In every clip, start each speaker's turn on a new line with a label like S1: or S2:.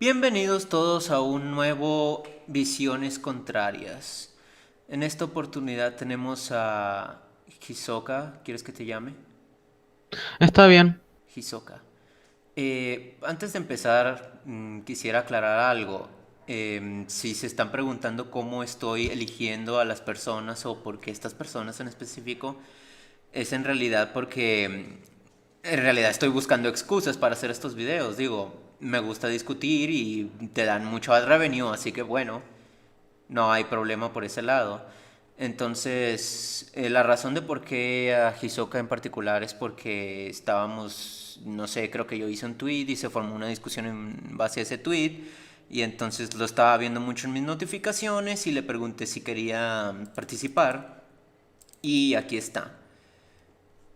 S1: Bienvenidos todos a un nuevo Visiones Contrarias. En esta oportunidad tenemos a Hisoka. ¿Quieres que te llame?
S2: Está bien.
S1: Hisoka. Antes de empezar, quisiera aclarar algo. Si se están preguntando cómo estoy eligiendo a las personas o por qué estas personas en específico, es en realidad porque en realidad estoy buscando excusas para hacer estos videos. Digo, me gusta discutir y te dan mucho ad revenue, así que bueno, no hay problema por ese lado. Entonces, la razón de por qué a Hisoka en particular es porque estábamos, no sé, creo que yo hice un tweet y se formó una discusión en base a ese tweet. Y entonces lo estaba viendo mucho en mis notificaciones y le pregunté si quería participar. Y aquí está.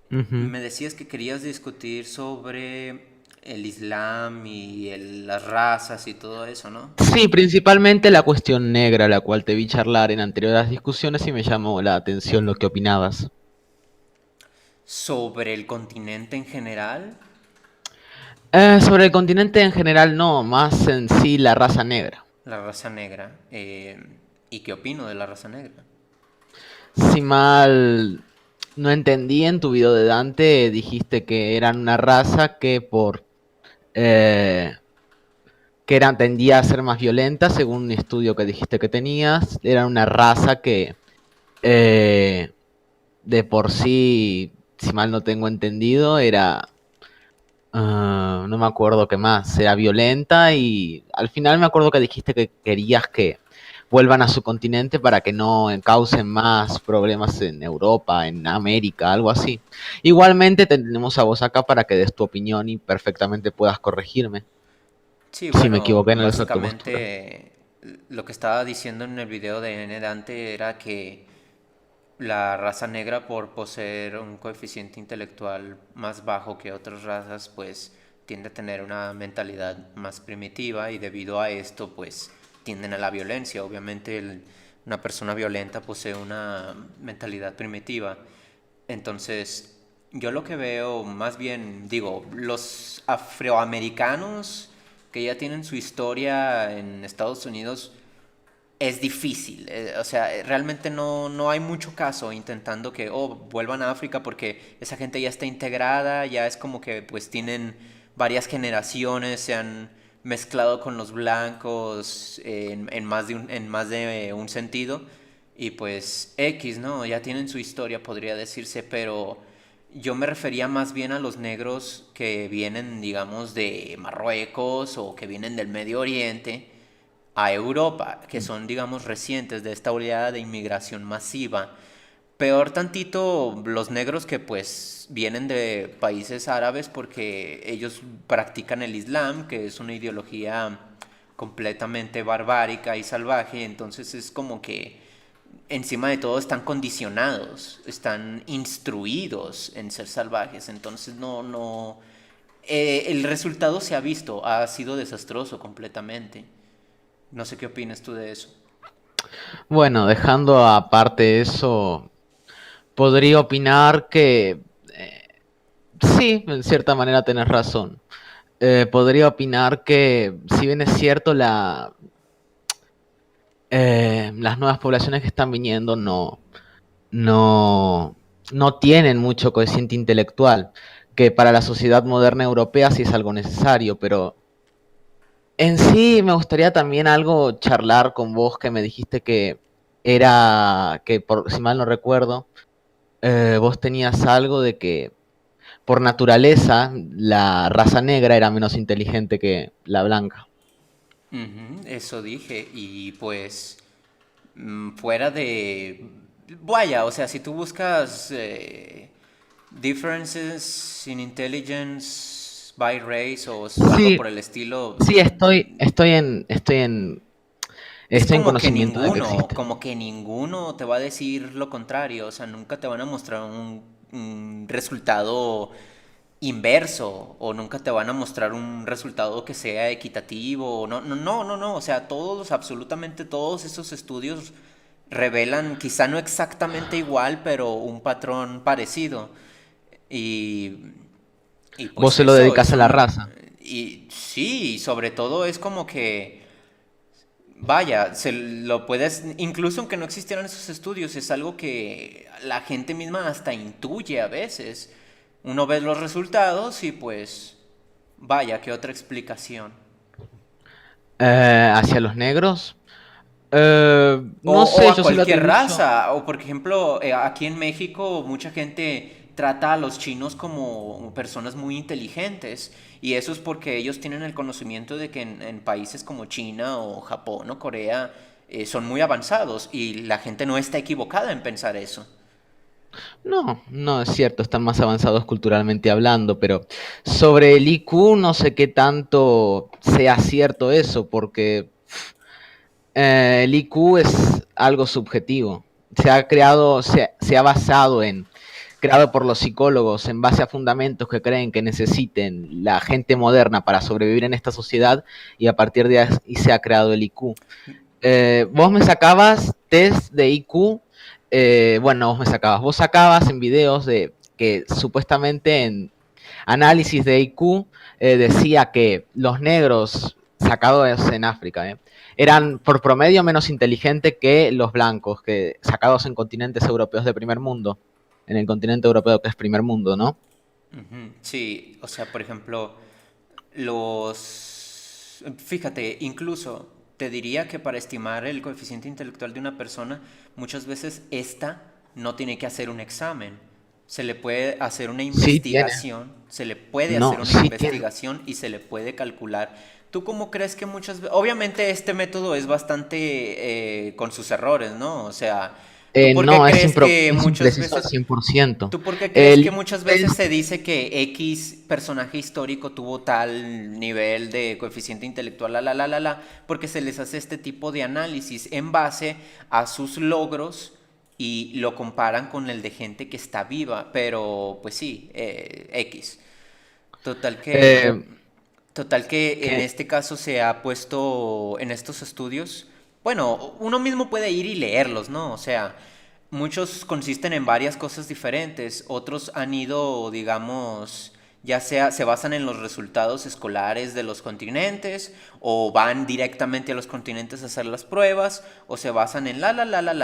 S2: Ujú.
S1: Me decías que querías discutir sobre el Islam y las razas y todo eso, ¿no?
S2: Sí, principalmente la cuestión negra, la cual te vi charlar en anteriores discusiones y me llamó la atención lo que opinabas.
S1: Sobre el continente en general.
S2: Sobre el continente en general, no, más en sí la raza negra.
S1: La raza negra. ¿Y qué opino de la raza negra?
S2: Si mal no entendí en tu video de Dante, dijiste que eran una raza eh, tendía a ser más violenta, según un estudio que dijiste que tenías. Era una raza que eh, de por sí, si mal no tengo entendido, no me acuerdo qué más, era violenta y al final me acuerdo que dijiste que querías que vuelvan a su continente para que no causen más problemas en Europa, en América, algo así. Igualmente te tenemos a vos acá para que des tu opinión y perfectamente puedas corregirme
S1: Sí,
S2: si me
S1: bueno,
S2: equivoqué en el uso de tu postura.
S1: básicamente lo que estaba diciendo en el video de N. Dante era que la raza negra, por poseer un coeficiente intelectual más bajo que otras razas, pues tiende a tener una mentalidad más primitiva y debido a esto, pues tienden a la violencia. Obviamente una persona violenta posee una mentalidad primitiva. Entonces, yo lo que veo, más bien, digo, los afroamericanos que ya tienen su historia en Estados Unidos, es difícil. O sea, realmente no hay mucho caso intentando que, vuelvan a África porque esa gente ya está integrada, ya es como que pues tienen varias generaciones, se han mezclado con los blancos en más de un sentido. Y pues X, ¿no? Ya tienen su historia, podría decirse, pero yo me refería más bien a los negros que vienen, digamos, de Marruecos o que vienen del Medio Oriente a Europa, que son, digamos, recientes de esta oleada de inmigración masiva. Peor tantito los negros que pues vienen de países árabes porque ellos practican el Islam, que es una ideología completamente barbárica y salvaje, entonces es como que encima de todo están condicionados, están instruidos en ser salvajes, entonces el resultado se ha visto, ha sido desastroso completamente. No sé qué opinas tú de eso.
S2: Bueno, dejando aparte eso, podría opinar que sí, en cierta manera tenés razón. Podría opinar que, si bien es cierto, las nuevas poblaciones que están viniendo no, no tienen mucho coeficiente intelectual, que para la sociedad moderna europea sí es algo necesario, pero en sí me gustaría también algo charlar con vos que me dijiste que si mal no recuerdo, vos tenías algo de que por naturaleza la raza negra era menos inteligente que la blanca.
S1: Ujú, eso dije. Y pues, fuera de... Vaya, o sea, si tú buscas differences in intelligence by race o algo
S2: Sí,
S1: por el estilo,
S2: sí,
S1: es
S2: estoy en conocimiento de que existen.
S1: como que ninguno te va a decir lo contrario. O sea, nunca te van a mostrar un resultado inverso o nunca te van a mostrar un resultado que sea equitativo. No. O sea, absolutamente todos esos estudios revelan, quizá no exactamente igual, pero un patrón parecido. Y, y
S2: Vos
S1: pues
S2: se lo
S1: eso,
S2: dedicás a la raza.
S1: y sí, y sobre todo es como que, vaya, se lo puedes, incluso aunque no existieran esos estudios, es algo que la gente misma hasta intuye a veces. Uno ve los resultados y pues, vaya, qué otra explicación.
S2: Hacia los negros.
S1: O,
S2: No
S1: o
S2: sé,
S1: a
S2: yo se lo
S1: cualquier
S2: atribuyo.
S1: raza. O por ejemplo, aquí en México mucha gente trata a los chinos como personas muy inteligentes. Y eso es porque ellos tienen el conocimiento de que en países como China o Japón o Corea son muy avanzados. Y la gente no está equivocada en pensar eso.
S2: No, no es cierto, están más avanzados culturalmente hablando, pero sobre el IQ no sé qué tanto sea cierto eso, porque el IQ es algo subjetivo. Se ha creado, se ha basado en, creado por los psicólogos en base a fundamentos que creen que necesiten la gente moderna para sobrevivir en esta sociedad y a partir de ahí se ha creado el IQ. Vos me sacabas test de IQ, bueno, vos sacabas en videos de que supuestamente en análisis de IQ decía que los negros sacados en África eran por promedio menos inteligentes que los blancos, que sacados en continentes europeos de primer mundo, en el continente europeo que es primer mundo, ¿no?
S1: Ujú. Sí, o sea, por ejemplo, los... Fíjate, incluso te diría que para estimar el coeficiente intelectual de una persona, muchas veces esta no tiene que hacer un examen. Se le puede hacer una
S2: Sí tiene.
S1: investigación, se le puede hacer
S2: No,
S1: una
S2: sí tiene.
S1: investigación y se le puede calcular. ¿Tú cómo crees que muchas veces... Obviamente este método es bastante con sus errores, ¿no? O sea, ¿tú por qué
S2: No,
S1: crees que
S2: es
S1: muchas
S2: impreciso al
S1: veces
S2: 100%.
S1: ¿tú por qué crees que
S2: El,
S1: muchas
S2: el,
S1: veces se dice que X personaje histórico tuvo tal nivel de coeficiente intelectual, porque se les hace este tipo de análisis en base a sus logros y lo comparan con el de gente que está viva, pero pues sí, X. Total que,
S2: eh,
S1: total que en
S2: que,
S1: este caso se ha puesto en estos estudios, bueno, uno mismo puede ir y leerlos, ¿no? O sea, muchos consisten en varias cosas diferentes, otros han ido, digamos, ya sea se basan en los resultados escolares de los continentes o van directamente a los continentes a hacer las pruebas o se basan en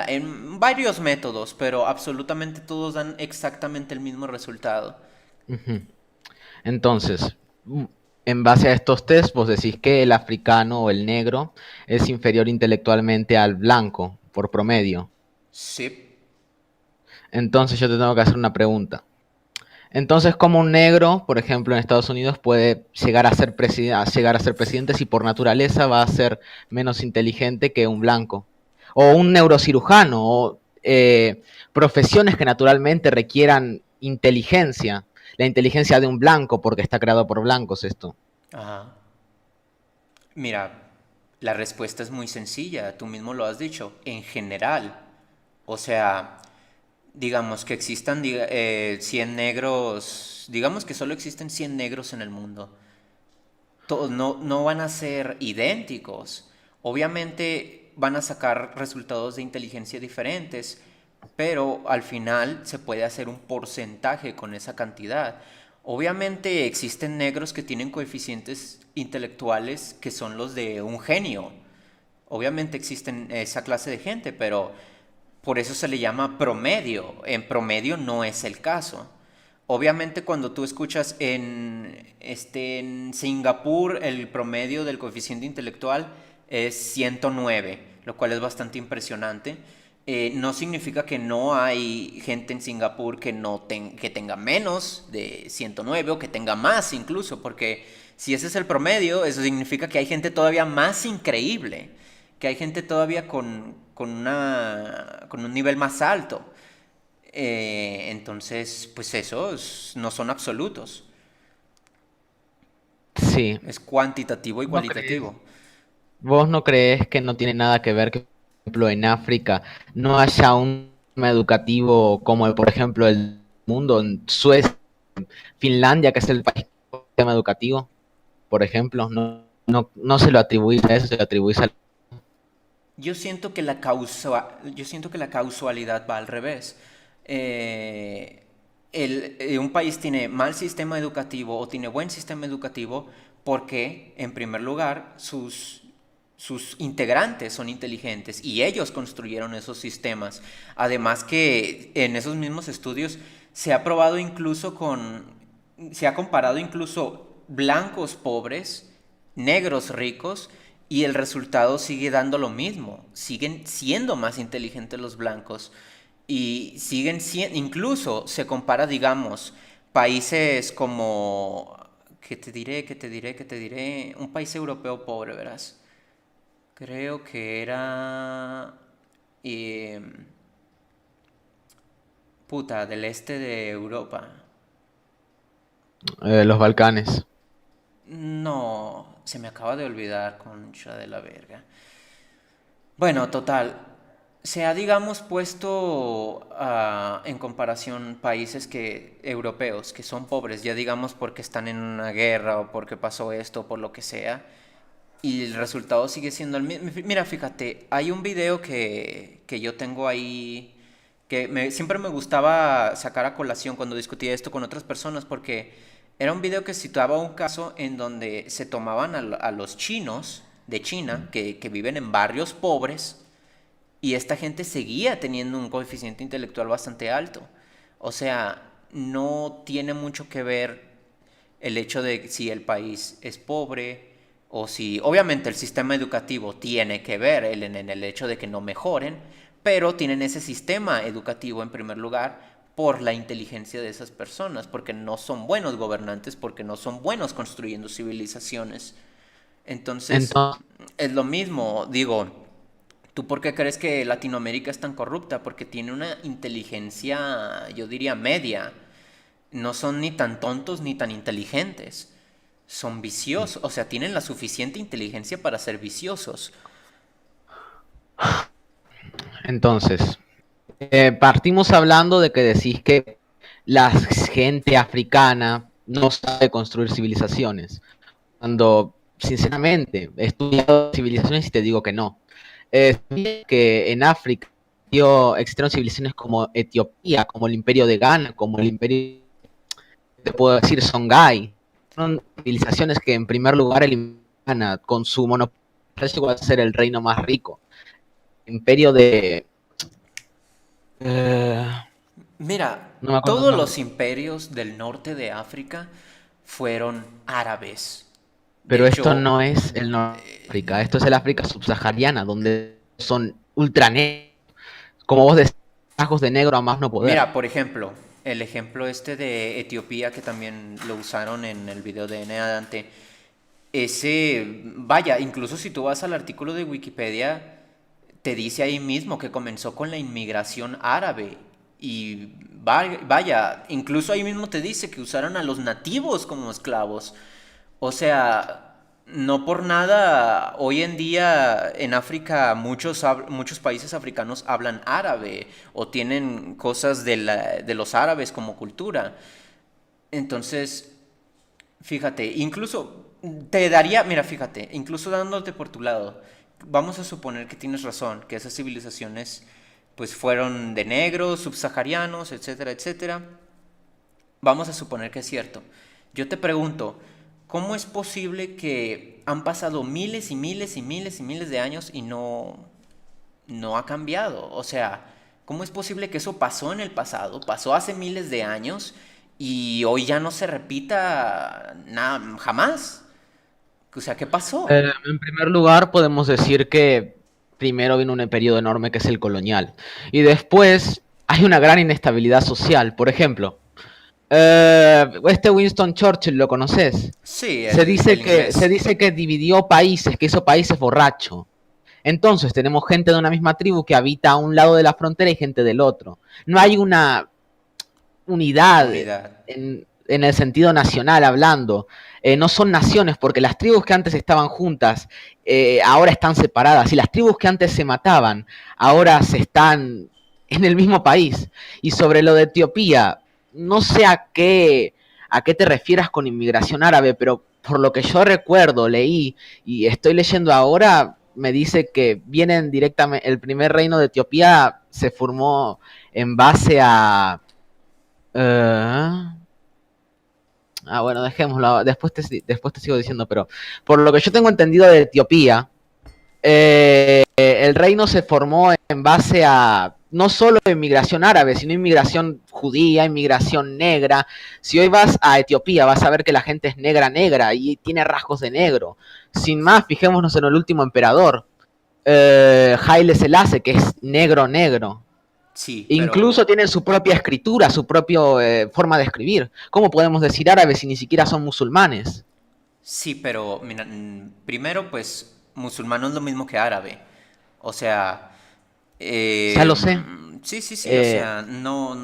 S1: en varios métodos, pero absolutamente todos dan exactamente el mismo resultado.
S2: ujú. Entonces, en base a estos test, vos decís que el africano o el negro es inferior intelectualmente al blanco, por promedio.
S1: Sí.
S2: Entonces yo te tengo que hacer una pregunta. Entonces, ¿cómo un negro, por ejemplo, en Estados Unidos puede llegar a ser, llegar a ser presidente si por naturaleza va a ser menos inteligente que un blanco? O un neurocirujano, o profesiones que naturalmente requieran inteligencia. La inteligencia de un blanco, porque está creado por blancos esto.
S1: Ajá. Mira, la respuesta es muy sencilla, tú mismo lo has dicho, en general. O sea, digamos que existan 100 negros, digamos que solo existen 100 negros en el mundo. Todos no van a ser idénticos. Obviamente van a sacar resultados de inteligencia diferentes, pero al final se puede hacer un porcentaje con esa cantidad. Obviamente existen negros que tienen coeficientes intelectuales que son los de un genio. Obviamente existen esa clase de gente, pero por eso se le llama promedio. En promedio no es el caso. Obviamente cuando tú escuchas en Singapur el promedio del coeficiente intelectual es 109, lo cual es bastante impresionante. No significa que no hay gente en Singapur que, que tenga menos de 109 o que tenga más incluso, porque si ese es el promedio, eso significa que hay gente todavía más increíble, que hay gente todavía con un nivel más alto. Entonces, pues esos no son absolutos,
S2: Sí.
S1: es cuantitativo y
S2: ¿No crees?
S1: cualitativo.
S2: ¿Vos no crees que no tiene nada que ver que, por ejemplo, en África no haya un sistema educativo como, por ejemplo, el mundo, en Suecia, Finlandia, que es el país con el sistema educativo, por ejemplo? No se lo atribuís a eso, se lo atribuís a...
S1: Yo siento que la causalidad va al revés. Eh, Un país tiene mal sistema educativo o tiene buen sistema educativo porque, en primer lugar, sus integrantes son inteligentes y ellos construyeron esos sistemas. Además que en esos mismos estudios se ha probado incluso se ha comparado incluso blancos pobres, negros ricos, y el resultado sigue dando lo mismo. Siguen siendo más inteligentes los blancos y siguen siendo, incluso se compara, digamos, países como, un país europeo pobre, verás. Creo que era, eh, del este de Europa.
S2: Los Balcanes.
S1: No, se me acaba de olvidar, concha de la verga. Bueno, total, se ha, digamos, puesto en comparación países que europeos que son pobres, ya digamos porque están en una guerra o porque pasó esto o por lo que sea, y el resultado sigue siendo el mismo. Mira, fíjate, hay un video que yo tengo ahí que siempre me gustaba sacar a colación cuando discutía esto con otras personas porque era un video que situaba un caso en donde se tomaban a los chinos de China que viven en barrios pobres y esta gente seguía teniendo un coeficiente intelectual bastante alto. O sea, no tiene mucho que ver el hecho de si el país es pobre o si, obviamente el sistema educativo tiene que ver en el hecho de que no mejoren, pero tienen ese sistema educativo en primer lugar por la inteligencia de esas personas, porque no son buenos gobernantes, porque no son buenos construyendo civilizaciones. Entonces,
S2: Entonces,
S1: es lo mismo, digo, ¿tú por qué crees que Latinoamérica es tan corrupta? Porque tiene una inteligencia, yo diría, media. No son ni tan tontos ni tan inteligentes. Son viciosos, o sea, tienen la suficiente inteligencia para ser viciosos.
S2: entonces, partimos hablando de que decís que la gente africana no sabe construir civilizaciones, cuando sinceramente he estudiado civilizaciones y te digo que no. Que en África existieron civilizaciones como Etiopía, como el imperio de Ghana, como el imperio, te puedo decir, Songhai. Son civilizaciones que en primer lugar el Ghana, con su monopolio, llegó a ser el reino más rico. Imperio de... eh,
S1: Mira,
S2: no me acuerdo el
S1: todos
S2: nombre.
S1: los imperios del norte de África fueron árabes. De
S2: Pero esto
S1: hecho,
S2: no es el norte de África, esto es el África subsahariana, donde son ultra negros, como vos decís, rasgos de negro a más no poder.
S1: mira, por ejemplo, el ejemplo este de Etiopía que también lo usaron en el video de N. Dante, ese, vaya, incluso si tú vas al artículo de Wikipedia, te dice ahí mismo que comenzó con la inmigración árabe. Y vaya, incluso ahí mismo te dice que usaron a los nativos como esclavos. O sea, no por nada, hoy en día en África muchos países africanos hablan árabe o tienen cosas de los árabes como cultura. Entonces, fíjate, incluso te daría, mira, fíjate, incluso dándote por tu lado, vamos a suponer que tienes razón, que esas civilizaciones pues fueron de negros, subsaharianos, etcétera, etcétera. Vamos a suponer que es cierto. Yo te pregunto, ¿cómo es posible que han pasado miles y miles y miles y miles de años y no ha cambiado? O sea, ¿cómo es posible que eso pasó en el pasado, pasó hace miles de años y hoy ya no se repita nada, jamás? O sea, ¿qué pasó?
S2: En primer lugar, podemos decir que primero vino un periodo enorme que es el colonial. Y después hay una gran inestabilidad social. Por ejemplo, este Winston Churchill, ¿lo conoces?
S1: Sí,
S2: Se
S1: el
S2: se
S1: inglés.
S2: dice que dividió países, que hizo países borracho. Entonces tenemos gente de una misma tribu que habita a un lado de la frontera y gente del otro. No hay una unidad
S1: Unidad.
S2: en el sentido nacional hablando. No son naciones, porque las tribus que antes estaban juntas ahora están separadas, y las tribus que antes se mataban ahora se están en el mismo país. Y sobre lo de Etiopía, no sé a qué te refieras con inmigración árabe, pero por lo que yo recuerdo, leí y estoy leyendo ahora, me dice que vienen directamente, el primer reino de Etiopía se formó en base Eh, bueno, dejémoslo. Después te sigo diciendo, pero por lo que yo tengo entendido de Etiopía, el reino se formó en base a no solo inmigración árabe, sino inmigración judía, inmigración negra. Si hoy vas a Etiopía, vas a ver que la gente es negra, negra y tiene rasgos de negro. Sin más, fijémonos en el último emperador, Haile Selassie, que es negro, negro.
S1: Sí,
S2: Incluso
S1: pero
S2: tienen su propia escritura, su propia forma de escribir. ¿Cómo podemos decir árabes si ni siquiera son musulmanes?
S1: sí, pero mira, primero, pues musulmán no es lo mismo que árabe. O sea,
S2: Ya lo sé.
S1: sí, sí, sí, o
S2: Eh,
S1: sea, no,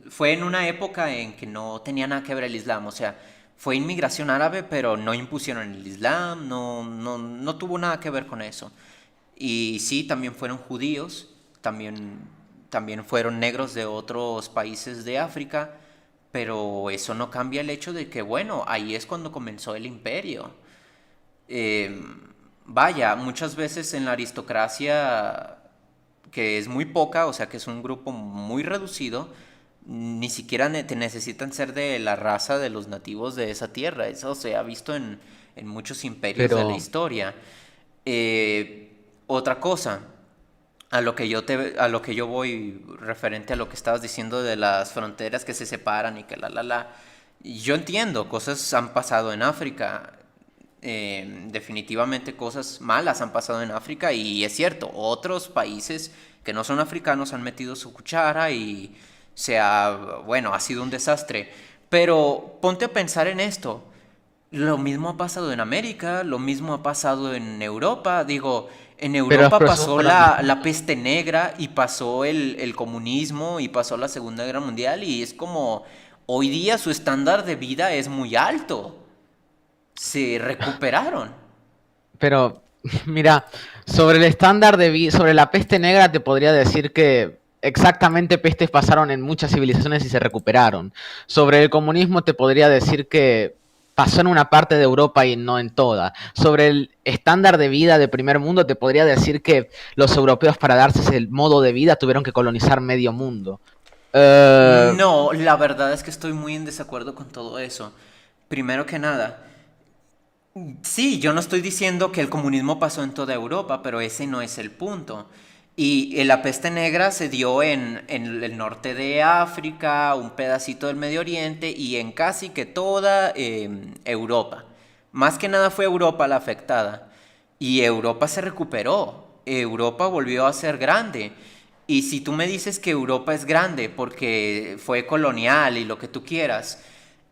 S1: fue en una época en que no tenía nada que ver el Islam, o sea, fue inmigración árabe, pero no impusieron el Islam, no tuvo nada que ver con eso. Y sí, también fueron judíos, también fueron negros de otros países de África, pero eso no cambia el hecho de que, bueno, ahí es cuando comenzó el imperio. Eh, Vaya, muchas veces en la aristocracia, que es muy poca, o sea que es un grupo muy reducido, ni siquiera te necesitan ser de la raza de los nativos de esa tierra. Eso se ha visto en muchos imperios de la
S2: pero,
S1: historia. Otra cosa, a lo que yo voy referente a lo que estabas diciendo de las fronteras que se separan y que la. Yo entiendo, cosas han pasado en África, definitivamente cosas malas han pasado en África y es cierto, otros países que no son africanos han metido su cuchara y bueno, ha sido un desastre. Pero ponte a pensar en esto. Lo mismo ha pasado en América, lo mismo ha pasado en Europa. Digo, en
S2: pero los
S1: Europa
S2: procesos
S1: pasó
S2: fueron
S1: la
S2: distintos.
S1: peste negra y pasó el comunismo y pasó la Segunda Guerra Mundial y es como hoy día su estándar de vida es muy alto. Se recuperaron.
S2: Pero, mira, sobre el estándar de vida, sobre la peste negra te podría decir que exactamente pestes pasaron en muchas civilizaciones y se recuperaron. Sobre el comunismo te podría decir que pasó en una parte de Europa y no en toda. Sobre el estándar de vida de primer mundo te podría decir que los europeos para darse ese modo de vida tuvieron que colonizar medio mundo. Eh,
S1: No, la verdad es que estoy muy en desacuerdo con todo eso. Primero que nada, sí, yo no estoy diciendo que el comunismo pasó en toda Europa, pero ese no es el punto. Y la peste negra se dio en el norte de África, un pedacito del Medio Oriente y en casi que toda Europa. Más que nada fue Europa la afectada. Y Europa se recuperó. Europa volvió a ser grande. Y si tú me dices que Europa es grande porque fue colonial y lo que tú quieras,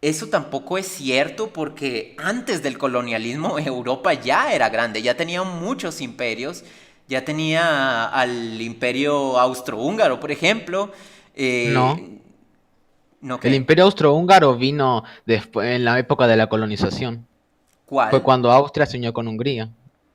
S1: eso tampoco es cierto porque antes del colonialismo Europa ya era grande, ya tenía muchos imperios, ya tenía al imperio austrohúngaro, por ejemplo.
S2: no.
S1: eh, ¿No
S2: El
S1: qué?
S2: imperio austrohúngaro vino después, en la época de la colonización. Fue
S1: ¿Cuál?
S2: cuando Austria se unió con Hungría,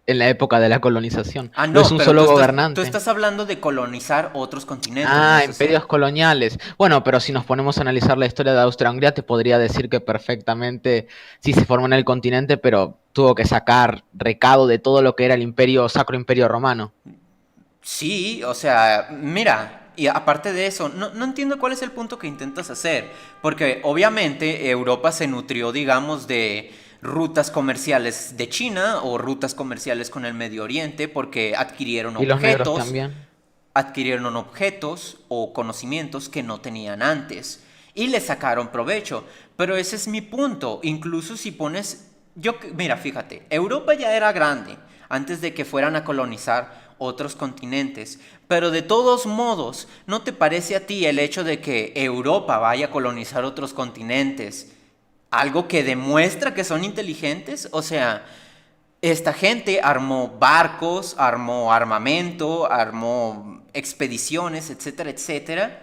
S2: en la época de la colonización.
S1: Ah,
S2: No es
S1: no,
S2: un
S1: pero
S2: solo
S1: tú
S2: gobernante.
S1: estás hablando de colonizar otros continentes, ¿no
S2: Ah,
S1: es así?
S2: imperios coloniales. Bueno, pero si nos ponemos a analizar la historia de Austria-Hungría, te podría decir que perfectamente sí se formó en el continente, pero tuvo que sacar recado de todo lo que era el imperio, Sacro Imperio Romano.
S1: Sí, o sea, mira, y aparte de eso, no entiendo cuál es el punto que intentas hacer, porque obviamente Europa se nutrió, digamos, de rutas comerciales de China o rutas comerciales con el Medio Oriente, porque
S2: Y los negros también.
S1: adquirieron objetos o conocimientos que no tenían antes y le sacaron provecho. Pero ese es mi punto, incluso si pones, mira, fíjate, Europa ya era grande antes de que fueran a colonizar otros continentes. Pero de todos modos, ¿no te parece a ti el hecho de que Europa vaya a colonizar otros continentes algo que demuestra que son inteligentes? O sea, esta gente armó barcos, armó armamento, armó expediciones, etcétera, etcétera,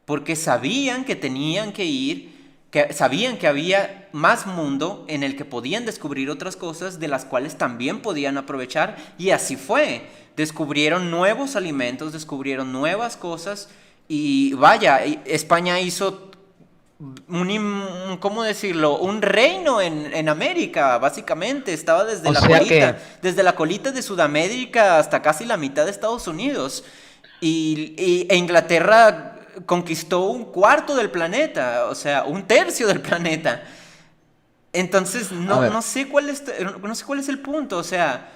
S1: porque sabían que tenían que ir, que sabían que había más mundo en el que podían descubrir otras cosas de las cuales también podían aprovechar y así fue. Descubrieron nuevos alimentos, descubrieron nuevas cosas y vaya, España hizo ¿cómo decirlo? Un reino en América, básicamente. Estaba
S2: O sea que,
S1: desde la colita de Sudamérica hasta casi la mitad de Estados Unidos. E Inglaterra conquistó un cuarto del planeta, o sea, un tercio del planeta. Entonces,
S2: A ver,
S1: no sé cuál es, no sé cuál es el punto, o sea,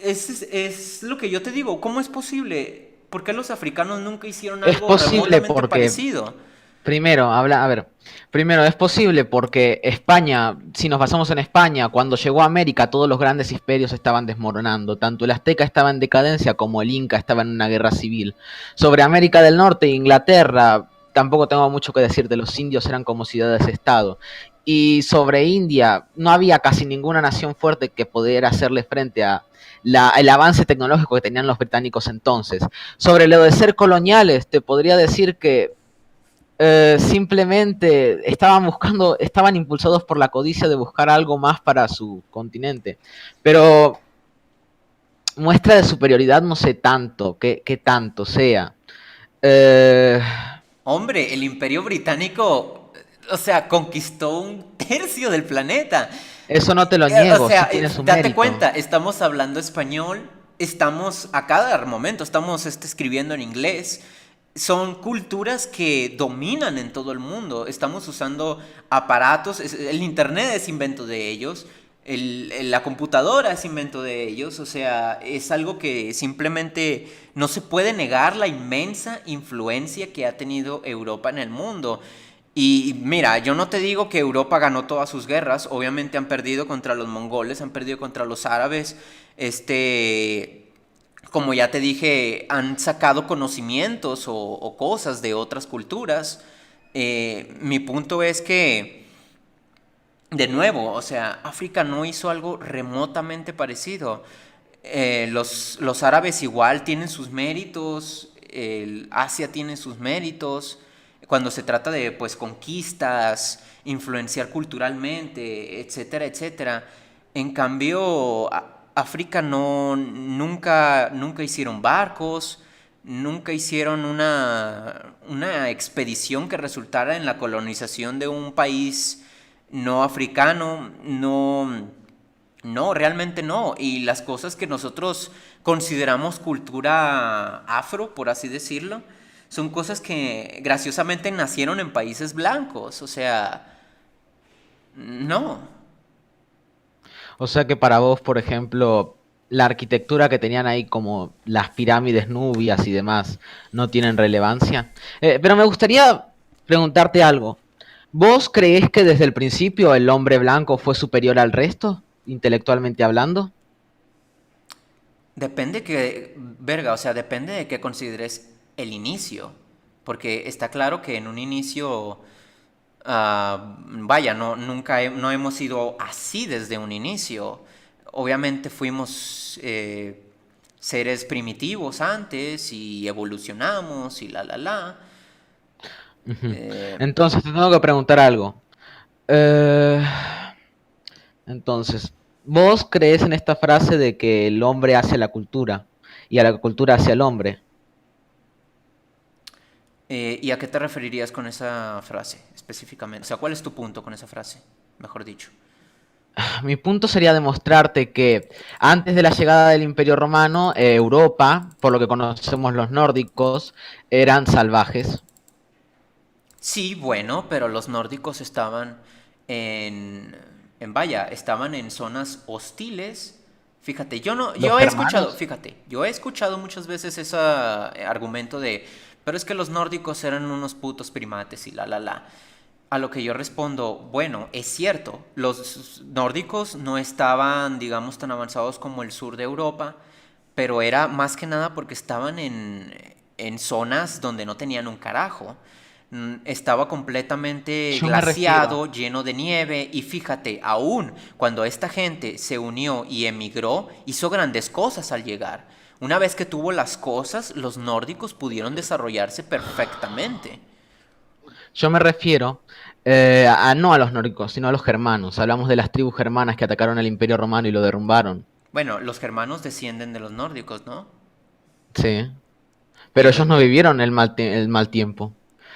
S1: es lo que yo te digo, ¿cómo es posible? ¿Por qué los africanos nunca hicieron
S2: es
S1: algo
S2: posible
S1: remotamente
S2: porque
S1: parecido?
S2: primero, a ver, primero es posible porque España, si nos basamos en España, cuando llegó a América todos los grandes imperios estaban desmoronando, tanto el Azteca estaba en decadencia como el Inca estaba en una guerra civil. Sobre América del Norte e Inglaterra, tampoco tengo mucho que decir, de los indios eran como ciudades-estado. Y sobre India, no había casi ninguna nación fuerte que pudiera hacerle frente a el avance tecnológico que tenían los británicos entonces. Sobre lo de ser coloniales, te podría decir que simplemente estaban buscando, estaban impulsados por la codicia de buscar algo más para su continente. Pero muestra de superioridad no sé tanto, qué tanto sea. Eh,
S1: Hombre, el Imperio Británico, o sea, conquistó un tercio del planeta.
S2: eso no te lo
S1: O
S2: niego, sí
S1: sea,
S2: tiene su
S1: date
S2: mérito.
S1: cuenta, estamos hablando español, estamos a cada momento, estamos escribiendo en inglés. Son culturas que dominan en todo el mundo. Estamos usando aparatos, el internet es invento de ellos, la computadora es invento de ellos, o sea, es algo que simplemente no se puede negar la inmensa influencia que ha tenido Europa en el mundo. Y mira, yo no te digo que Europa ganó todas sus guerras, obviamente han perdido contra los mongoles, han perdido contra los árabes, como ya te dije, han sacado conocimientos o cosas de otras culturas. Mi punto es que, de nuevo, o sea, África no hizo algo remotamente parecido. Los árabes igual tienen sus méritos, el Asia tiene sus méritos, cuando se trata de pues conquistas, influenciar culturalmente, etcétera, etcétera. En cambio, África no, nunca hicieron barcos, nunca hicieron una expedición que resultara en la colonización de un país no africano, no, realmente no. Y las cosas que nosotros consideramos cultura afro, por así decirlo, son cosas que graciosamente nacieron en países blancos. O sea, no.
S2: O sea que para vos, por ejemplo, la arquitectura que tenían ahí como las pirámides nubias y demás no tienen relevancia. Pero me gustaría preguntarte algo. ¿Vos creés que desde el principio el hombre blanco fue superior al resto, intelectualmente hablando?
S1: Depende que, verga, o sea, depende de que consideres el inicio. Porque está claro que en un inicio, vaya, no hemos sido así desde un inicio. Obviamente fuimos seres primitivos antes y evolucionamos y la.
S2: Ujú.
S1: Eh,
S2: Entonces, te tengo que preguntar algo. Eh, entonces, ¿vos creés en esta frase de que el hombre hace la cultura y a la cultura hacia el hombre?
S1: ¿Y a qué te referirías con esa frase específicamente? O sea, ¿cuál es tu punto con esa frase? Mejor dicho.
S2: Mi punto sería demostrarte que antes de la llegada del Imperio Romano, Europa, por lo que conocemos los nórdicos, eran salvajes.
S1: Sí, bueno, pero los nórdicos estaban vaya, estaban en zonas hostiles. Fíjate,
S2: Los
S1: yo he escuchado,
S2: germanos.
S1: fíjate, yo he escuchado muchas veces ese argumento de, pero es que los nórdicos eran unos putos primates y la. A lo que yo respondo, bueno, es cierto, los nórdicos no estaban, digamos, tan avanzados como el sur de Europa, pero era más que nada porque estaban en zonas donde no tenían un carajo. Estaba completamente
S2: Yo me refiero.
S1: glaciado, lleno de nieve, y fíjate, aún cuando esta gente se unió y emigró, hizo grandes cosas al llegar. Una vez que tuvo las cosas, los nórdicos pudieron desarrollarse perfectamente.
S2: Yo me refiero no a los nórdicos, sino a los germanos. Hablamos de las tribus germanas que atacaron al Imperio Romano y lo derrumbaron.
S1: Bueno, los germanos descienden de los nórdicos, ¿no?
S2: Sí.
S1: Y
S2: Pero ellos no vivieron el mal tiempo.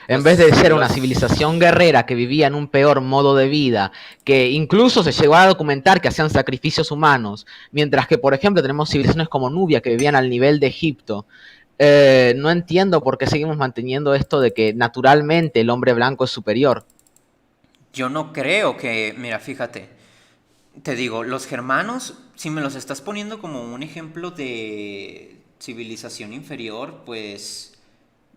S2: En vez de ser una
S1: los
S2: civilización guerrera que vivía en un peor modo de vida, que incluso se llegó a documentar que hacían sacrificios humanos, mientras que, por ejemplo, tenemos civilizaciones como Nubia que vivían al nivel de Egipto, no entiendo por qué seguimos manteniendo esto de que naturalmente el hombre blanco es superior.
S1: Yo no creo que, mira, fíjate, te digo, los germanos, si me los estás poniendo como un ejemplo de civilización inferior, pues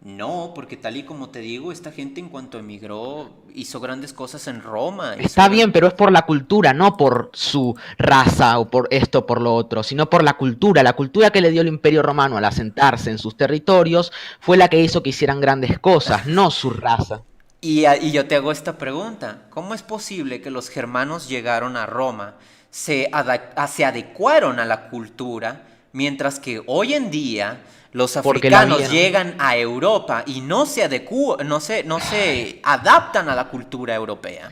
S1: no, porque tal y como te digo, esta gente en cuanto emigró hizo grandes cosas en Roma,
S2: Está bien, pero es por la cultura, no por su raza o por esto, por lo otro, sino por la cultura. La cultura que le dio el Imperio Romano al asentarse en sus territorios fue la que hizo que hicieran grandes cosas, no su raza.
S1: Y yo te hago esta pregunta, ¿cómo es posible que los germanos llegaron a Roma, se adecuaron a la cultura, mientras que hoy en día los
S2: Porque la
S1: africanos
S2: vieron.
S1: llegan a Europa y no se adaptan a la cultura europea?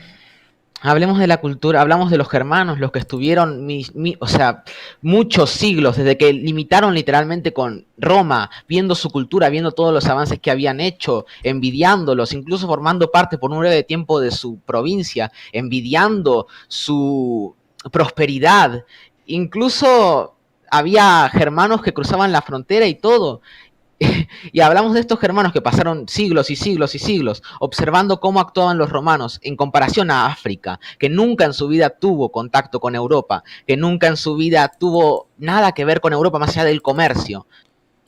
S2: Hablemos de la cultura, hablamos de los germanos, los que estuvieron, o sea, muchos siglos, desde que limitaron literalmente con Roma, viendo su cultura, viendo todos los avances que habían hecho, envidiándolos, incluso formando parte por un breve tiempo de su provincia, envidiando su prosperidad. Incluso había germanos que cruzaban la frontera y todo. Y hablamos de estos germanos que pasaron siglos y siglos y siglos observando cómo actuaban los romanos en comparación a África, que nunca en su vida tuvo contacto con Europa, que nunca en su vida tuvo nada que ver con Europa más allá del comercio.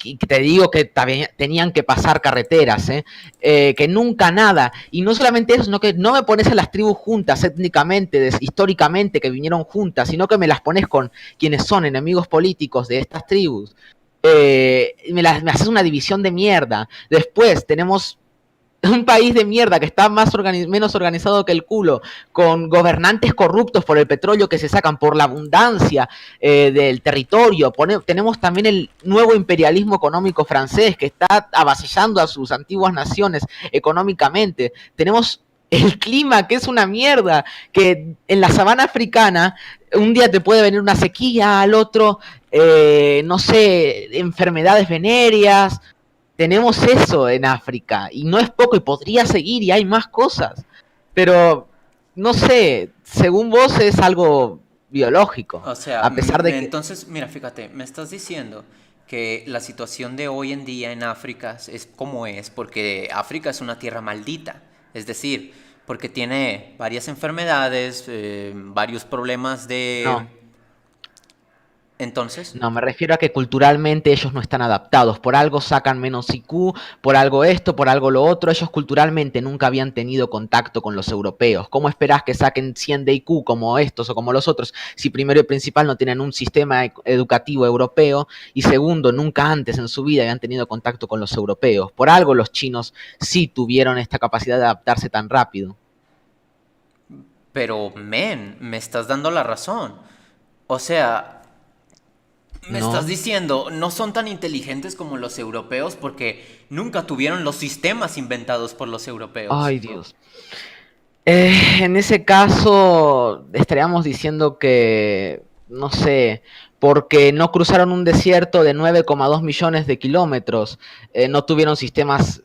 S2: Y te digo que tenían que pasar carreteras, que nunca nada. Y no solamente eso, sino que no me pones a las tribus juntas étnicamente, históricamente, que vinieron juntas, sino que me las pones con quienes son enemigos políticos de estas tribus. Me haces una división de mierda. Después tenemos un país de mierda que está menos organizado que el culo, con gobernantes corruptos por el petróleo que se sacan, por la abundancia del territorio. Tenemos también el nuevo imperialismo económico francés que está avasallando a sus antiguas naciones económicamente. Tenemos el clima, que es una mierda, que en la sabana africana un día te puede venir una sequía, al otro, no sé, enfermedades venéreas. Tenemos eso en África y no es poco y podría seguir y hay más cosas. Pero, no sé, según vos es algo biológico,
S1: O sea,
S2: a pesar de que...
S1: entonces, mira, fíjate, me estás diciendo que la situación de hoy en día en África es como es, porque África es una tierra maldita, es decir, porque tiene varias enfermedades, varios problemas de...
S2: No,
S1: Entonces,
S2: no, me refiero a que culturalmente ellos no están adaptados. Por algo sacan menos IQ, por algo esto, por algo lo otro. Ellos culturalmente nunca habían tenido contacto con los europeos. ¿Cómo esperás que saquen 100 de IQ como estos o como los otros si primero y principal no tienen un sistema educativo europeo y segundo, nunca antes en su vida habían tenido contacto con los europeos? Por algo los chinos sí tuvieron esta capacidad de adaptarse tan rápido.
S1: pero, men, me estás dando la razón. O sea, me estás
S2: No.
S1: diciendo, no son tan inteligentes como los europeos porque nunca tuvieron los sistemas inventados por los europeos.
S2: Ay, Dios. En ese caso, estaríamos diciendo que, no sé, porque no cruzaron un desierto de 9,2 millones de kilómetros, no tuvieron sistemas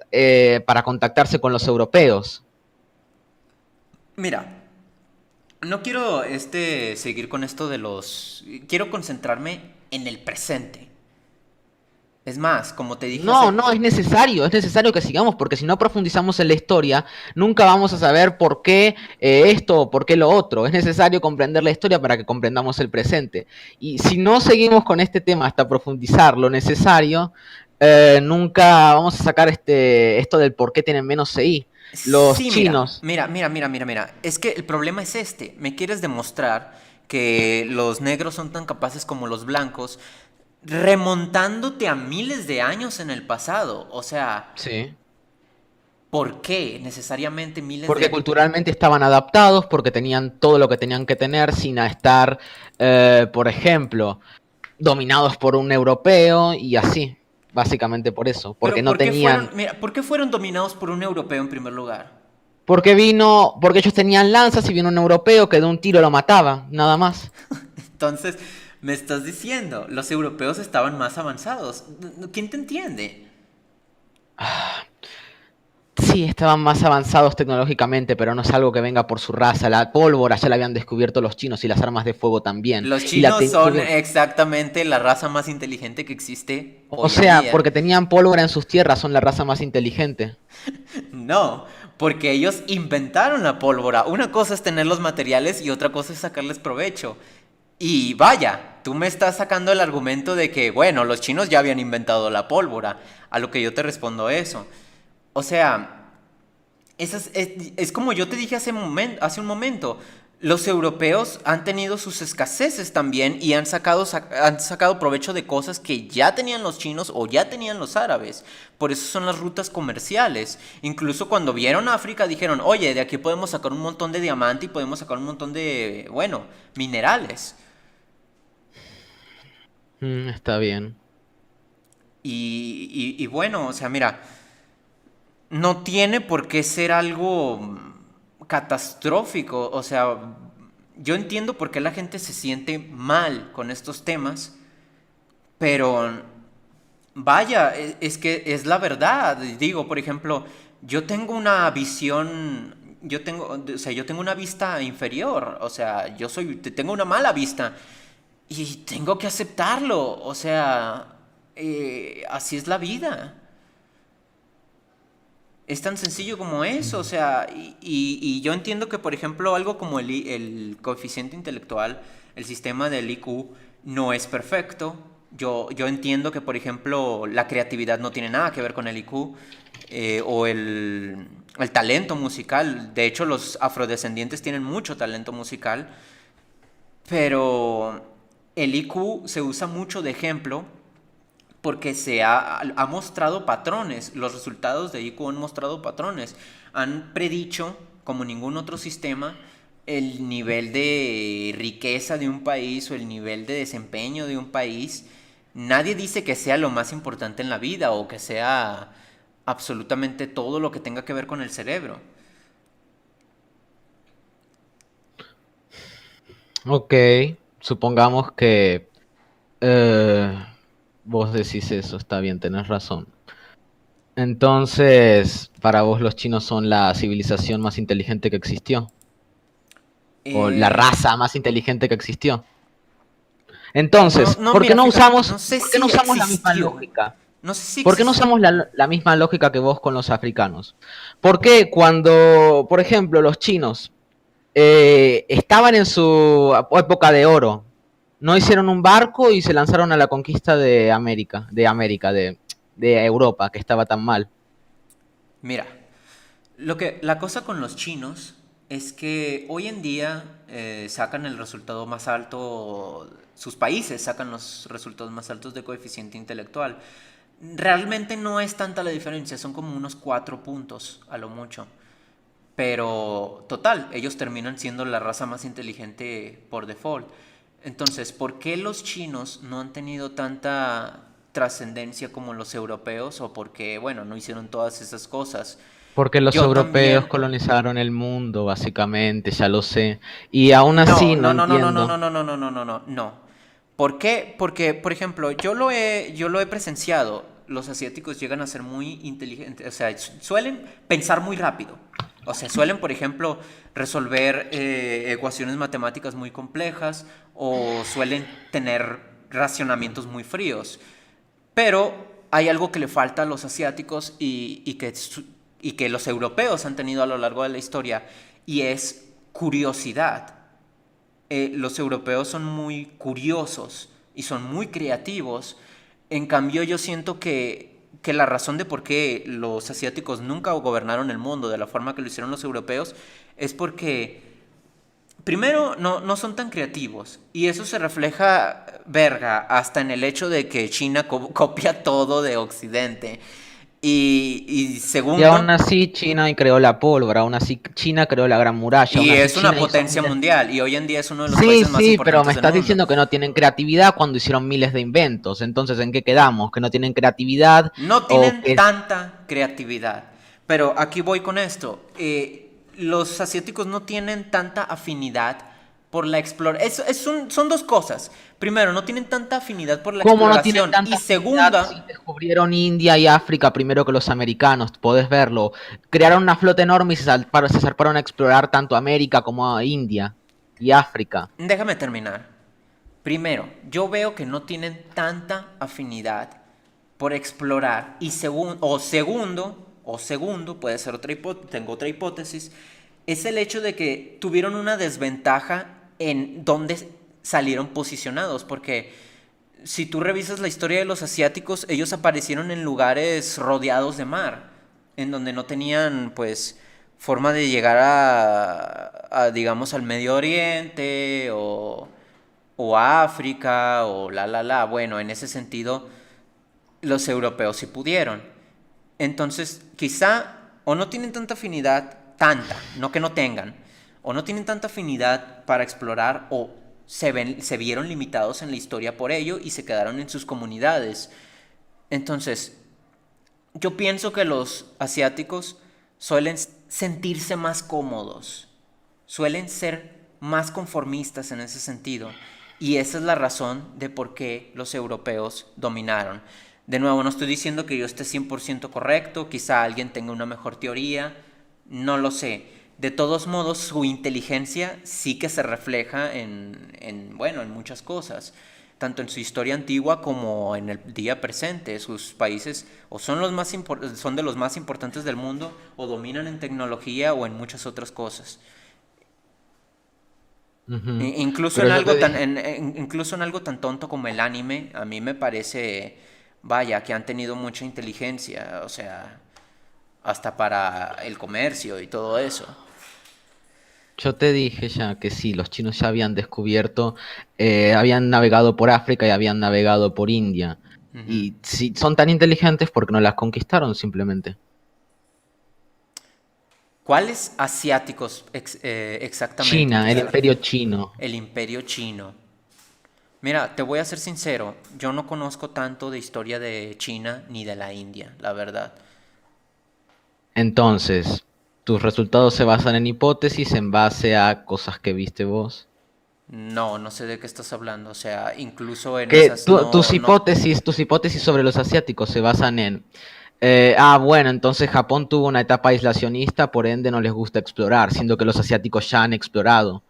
S2: para contactarse con los europeos.
S1: Mira, no quiero seguir con esto de quiero concentrarme en el presente. Es más, como te dije
S2: No,
S1: hace...
S2: no, es necesario que sigamos, porque si no profundizamos en la historia, nunca vamos a saber por qué esto o por qué lo otro. Es necesario comprender la historia para que comprendamos el presente. Y si no seguimos con este tema hasta profundizar lo necesario, nunca vamos a sacar esto del por qué tienen menos CI. Los
S1: Sí, mira,
S2: chinos,
S1: mira. Es que el problema es este. Me quieres demostrar que los negros son tan capaces como los blancos, remontándote a miles de años en el pasado. O sea,
S2: sí,
S1: ¿por qué necesariamente miles
S2: porque
S1: de...
S2: culturalmente estaban adaptados, porque tenían todo lo que tenían que tener sin estar, por ejemplo, dominados por un europeo y así, básicamente por eso, porque
S1: Pero
S2: no
S1: ¿por qué fueron,
S2: tenían,
S1: mira, ¿por qué fueron dominados por un europeo en primer lugar?
S2: porque ellos tenían lanzas y vino un europeo que de un tiro lo mataba, nada más.
S1: Entonces, me estás diciendo, los europeos estaban más avanzados. ¿Quién te entiende?
S2: Sí, estaban más avanzados tecnológicamente, pero no es algo que venga por su raza. La pólvora ya la habían descubierto los chinos y las armas de fuego también.
S1: Los
S2: Y la
S1: chinos
S2: tenían que
S1: son
S2: ver.
S1: exactamente la raza más inteligente que existe
S2: O
S1: hoy en
S2: sea,
S1: día.
S2: porque tenían pólvora en sus tierras, son la raza más inteligente.
S1: No, porque ellos inventaron la pólvora. Una cosa es tener los materiales y otra cosa es sacarles provecho. Y vaya, tú me estás sacando el argumento de que, bueno, los chinos ya habían inventado la pólvora. A lo que yo te respondo eso. O sea, es como yo te dije hace un momento. Los europeos han tenido sus escaseces también y han sacado provecho de cosas que ya tenían los chinos o ya tenían los árabes. Por eso son las rutas comerciales. Incluso cuando vieron África dijeron, oye, de aquí podemos sacar un montón de diamante y podemos sacar un montón de, bueno, minerales.
S2: Está bien.
S1: Y bueno, o sea, mira, no tiene por qué ser algo catastrófico. O sea, yo entiendo por qué la gente se siente mal con estos temas, pero vaya, es que es la verdad. Digo, por ejemplo, yo tengo una visión, yo tengo una vista inferior. O sea, tengo una mala vista y tengo que aceptarlo. O sea, así es la vida. Es tan sencillo como eso, o sea, y yo entiendo que, por ejemplo, algo como el coeficiente intelectual, el sistema del IQ, no es perfecto. Yo entiendo que, por ejemplo, la creatividad no tiene nada que ver con el IQ, o el talento musical. De hecho, los afrodescendientes tienen mucho talento musical, pero el IQ se usa mucho de ejemplo porque ha mostrado patrones. Los resultados de IQ han mostrado patrones. Han predicho, como ningún otro sistema, el nivel de riqueza de un país o el nivel de desempeño de un país. Nadie dice que sea lo más importante en la vida o que sea absolutamente todo lo que tenga que ver con el cerebro.
S2: Ok, supongamos que eh, vos decís eso, está bien, tenés razón. Entonces, para vos los chinos son la civilización más inteligente que existió, o la
S1: Eh,
S2: raza más inteligente que existió.
S1: no,
S2: Entonces,
S1: no, mira, fíjate, no sé
S2: ¿por qué no
S1: si
S2: usamos la misma
S1: existió.
S2: lógica?
S1: No sé si
S2: ¿Por qué no
S1: existió.
S2: usamos la misma lógica que vos con los africanos? ¿Por qué cuando, por ejemplo, los chinos estaban en su época de oro, no hicieron un barco y se lanzaron a la conquista de Europa, que estaba tan mal?
S1: Mira, la cosa con los chinos es que hoy en día sacan el resultado más alto, sus países sacan los resultados más altos de coeficiente intelectual. Realmente no es tanta la diferencia, son como unos 4 puntos a lo mucho. Pero total, ellos terminan siendo la raza más inteligente por default. Entonces, ¿por qué los chinos no han tenido tanta trascendencia como los europeos? O por qué, bueno, no hicieron todas esas cosas.
S2: Porque los
S1: Yo
S2: europeos
S1: también.
S2: colonizaron el mundo, básicamente, ya lo sé. Y aún así
S1: No,
S2: no
S1: no, no, no, no, no,
S2: entiendo.
S1: no, no, no, no, no, no, no, no. ¿Por qué? Porque, por ejemplo, yo lo he presenciado. Los asiáticos llegan a ser muy inteligentes, o sea, suelen pensar muy rápido. O sea, suelen, por ejemplo, resolver ecuaciones matemáticas muy complejas o suelen tener racionamientos muy fríos. Pero hay algo que le falta a los asiáticos y que los europeos han tenido a lo largo de la historia y es curiosidad. Los europeos son muy curiosos y son muy creativos. En cambio, yo siento que la razón de por qué los asiáticos nunca gobernaron el mundo de la forma que lo hicieron los europeos es porque, primero, no son tan creativos. Y eso se refleja, verga, hasta en el hecho de que China copia todo de Occidente. Y
S2: Y aún
S1: segundo,
S2: así China creó la pólvora, aún así China creó la Gran Muralla, aún
S1: y
S2: así
S1: es una
S2: China hizo
S1: potencia
S2: miles.
S1: mundial y hoy en día es uno de los
S2: Sí,
S1: países más
S2: sí, pero me
S1: importantes del
S2: estás
S1: mundo.
S2: diciendo que no tienen creatividad cuando hicieron miles de inventos. Entonces, ¿en qué quedamos? ¿Que no tienen creatividad
S1: No
S2: o
S1: tienen
S2: que
S1: tanta creatividad. Pero aquí voy con esto. Los asiáticos no tienen tanta afinidad por la exploración. Son dos cosas. Primero, no tienen tanta afinidad por la
S2: ¿Cómo no tienen
S1: exploración.
S2: tanta
S1: Y
S2: afinidad si
S1: segunda,
S2: descubrieron India y África primero que los americanos? Podés verlo. Crearon una flota enorme y se zarparon a explorar tanto América como a India y África.
S1: déjame terminar. Primero, yo veo que no tienen tanta afinidad por explorar. Y segundo, puede ser tengo otra hipótesis, es el hecho de que tuvieron una desventaja en dónde salieron posicionados. Porque si tú revisas la historia de los asiáticos, ellos aparecieron en lugares rodeados de mar, en donde no tenían, pues, forma de llegar digamos, al Medio Oriente o a África o la. Bueno, en ese sentido, los europeos sí pudieron. Entonces, quizá o no tienen tanta afinidad, no que no tengan, o no tienen tanta afinidad para explorar o se vieron limitados en la historia por ello y se quedaron en sus comunidades. Entonces, yo pienso que los asiáticos suelen sentirse más cómodos, suelen ser más conformistas en ese sentido. Y esa es la razón de por qué los europeos dominaron. De nuevo, no estoy diciendo que yo esté 100% correcto, quizá alguien tenga una mejor teoría, no lo sé. De todos modos, su inteligencia sí que se refleja bueno, en muchas cosas, tanto en su historia antigua como en el día presente. Sus países o son de los más importantes del mundo, o dominan en tecnología o en muchas otras cosas.
S2: Ujú.
S1: Incluso
S2: Pero
S1: en
S2: yo te
S1: algo
S2: dije,
S1: incluso en algo tan tonto como el anime, a mí me parece, vaya, que han tenido mucha inteligencia, o sea, hasta para el comercio y todo eso.
S2: yo te dije ya que sí, los chinos ya habían descubierto, habían navegado por África y habían navegado por India.
S1: Ujú.
S2: Y si son tan inteligentes, ¿por qué no las conquistaron simplemente?
S1: ¿Cuáles asiáticos exactamente
S2: China, el
S1: te
S2: imperio
S1: refieres?
S2: chino.
S1: El imperio chino. Mira, te voy a ser sincero, yo no conozco tanto de historia de China ni de la India, la verdad.
S2: Entonces, tus resultados se basan en hipótesis en base a cosas que viste vos.
S1: No, no sé de qué estás hablando, o sea, incluso en
S2: Que
S1: esas no, no.
S2: tus hipótesis sobre los asiáticos se basan en, bueno, entonces Japón tuvo una etapa aislacionista, por ende no les gusta explorar, siendo que los asiáticos ya han explorado.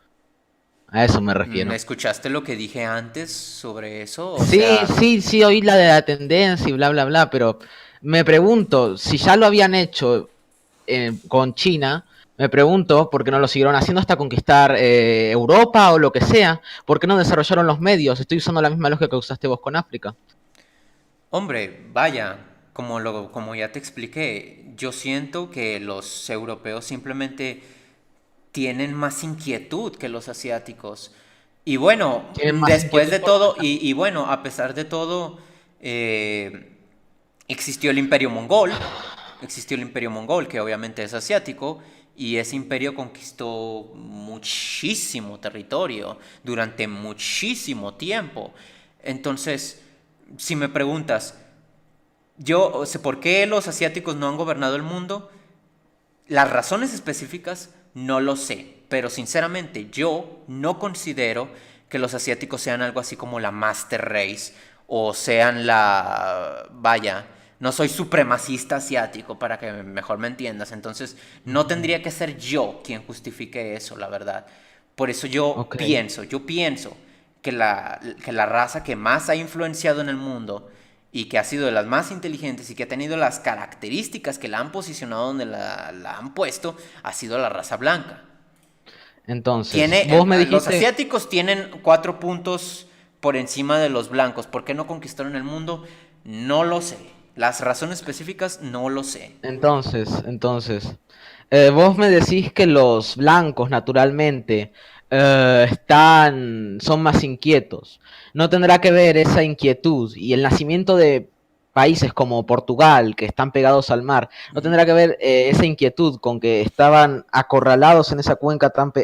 S2: A eso me refiero.
S1: ¿Escuchaste lo que dije antes sobre eso? O
S2: Sí,
S1: sea,
S2: sí, sí, oí la de la tendencia y bla, bla, bla, pero me pregunto, si ya lo habían hecho con China, me pregunto por qué no lo siguieron haciendo hasta conquistar Europa o lo que sea, por qué no desarrollaron los medios. Estoy usando la misma lógica que usaste vos con África.
S1: hombre, vaya, como ya te expliqué, yo siento que los europeos simplemente tienen más inquietud que los asiáticos. Y bueno,
S2: Tienen más
S1: después
S2: inquietud
S1: de
S2: por
S1: todo,
S2: dominar.
S1: y bueno, a pesar de todo, eh, existió el Imperio Mongol, que obviamente es asiático, y ese imperio conquistó muchísimo territorio durante muchísimo tiempo. Entonces, si me preguntas, yo sé por qué los asiáticos no han gobernado el mundo, las razones específicas no lo sé, pero sinceramente yo no considero que los asiáticos sean algo así como la Master Race o sean vaya, no soy supremacista asiático para que mejor me entiendas, entonces no
S2: Ujú.
S1: tendría que ser yo quien justifique eso, la verdad. Por eso yo
S2: Ok.
S1: pienso que la raza que más ha influenciado en el mundo y que ha sido de las más inteligentes y que ha tenido las características que la han posicionado donde la han puesto, ha sido la raza blanca.
S2: Entonces, vos me
S1: Los
S2: dijiste,
S1: asiáticos tienen 4 puntos por encima de los blancos. ¿Por qué no conquistaron el mundo? No lo sé. Las razones específicas no lo sé.
S2: vos me decís que los blancos naturalmente son más inquietos. ¿No tendrá que ver esa inquietud y el nacimiento de países como Portugal, que están pegados al mar, no tendrá que ver esa inquietud con que estaban acorralados en esa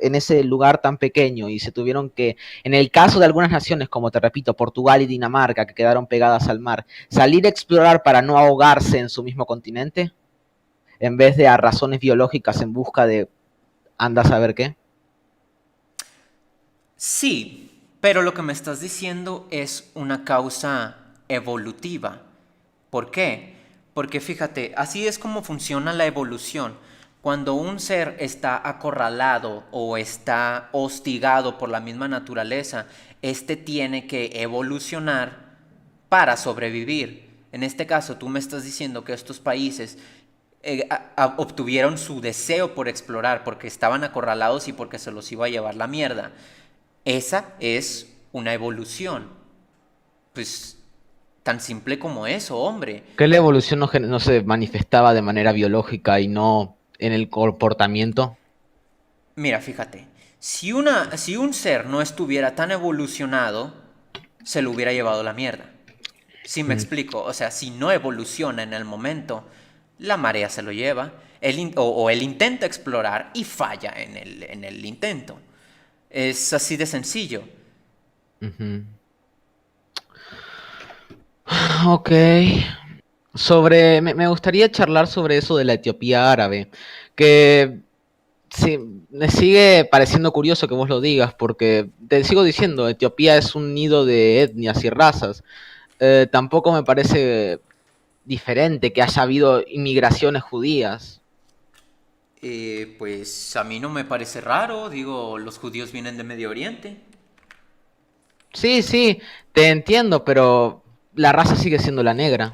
S2: en ese lugar tan pequeño y se tuvieron que, en el caso de algunas naciones, como te repito, Portugal y Dinamarca, que quedaron pegadas al mar, salir a explorar para no ahogarse en su mismo continente? En vez de a razones biológicas en busca de anda a saber qué.
S1: Sí, pero lo que me estás diciendo es una causa evolutiva. ¿Por qué? Porque fíjate, así es como funciona la evolución. Cuando un ser está acorralado o está hostigado por la misma naturaleza, este tiene que evolucionar para sobrevivir. En este caso, tú me estás diciendo que estos países obtuvieron su deseo por explorar porque estaban acorralados y porque se los iba a llevar la mierda. Esa es una evolución. Pues tan simple como eso, hombre.
S2: ¿Que la evolución no se manifestaba de manera biológica y no en el comportamiento?
S1: Mira, fíjate, si un ser no estuviera tan evolucionado, se lo hubiera llevado la mierda. Si me
S2: Mm.
S1: explico, o sea, si no evoluciona en el momento, la marea se lo lleva, o él intenta explorar y falla en el intento. Es así de sencillo.
S2: Ujú. Ok. Me gustaría charlar sobre eso de la Etiopía árabe, que sí, me sigue pareciendo curioso que vos lo digas, porque te sigo diciendo, Etiopía es un nido de etnias y razas. Tampoco me parece diferente que haya habido inmigraciones judías.
S1: Pues a mí no me parece raro, digo, los judíos vienen de Medio Oriente.
S2: Sí, sí, te entiendo, pero la raza sigue siendo la negra,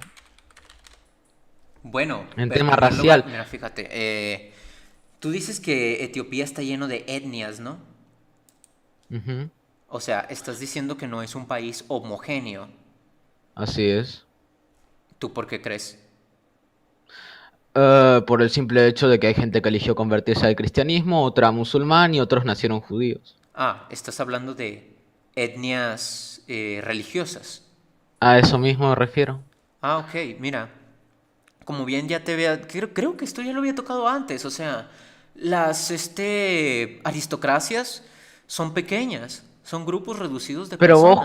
S1: Bueno,
S2: en
S1: en
S2: tema
S1: primer lugar,
S2: racial.
S1: mira, fíjate, tú dices que Etiopía está lleno de etnias, ¿no?
S2: Ujú,
S1: O sea, estás diciendo que no es un país homogéneo.
S2: así es.
S1: ¿Tú por qué crees?
S2: Por el simple hecho de que hay gente que eligió convertirse al cristianismo, otra a musulmán y otros nacieron judíos.
S1: Ah, estás hablando de etnias religiosas.
S2: A eso mismo me refiero.
S1: Ah, ok, mira, como bien ya te había, creo que esto ya lo había tocado antes, o sea, las aristocracias son pequeñas, son grupos reducidos de
S2: Pero
S1: personas.
S2: vos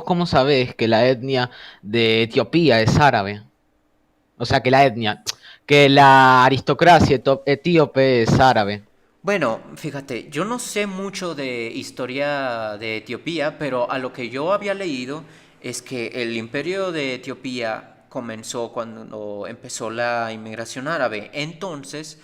S2: cómo sabés que la etnia de Etiopía es árabe? O sea, que la aristocracia etíope es árabe.
S1: Bueno, fíjate, yo no sé mucho de historia de Etiopía, pero a lo que yo había leído es que el imperio de Etiopía comenzó cuando empezó la inmigración árabe. Entonces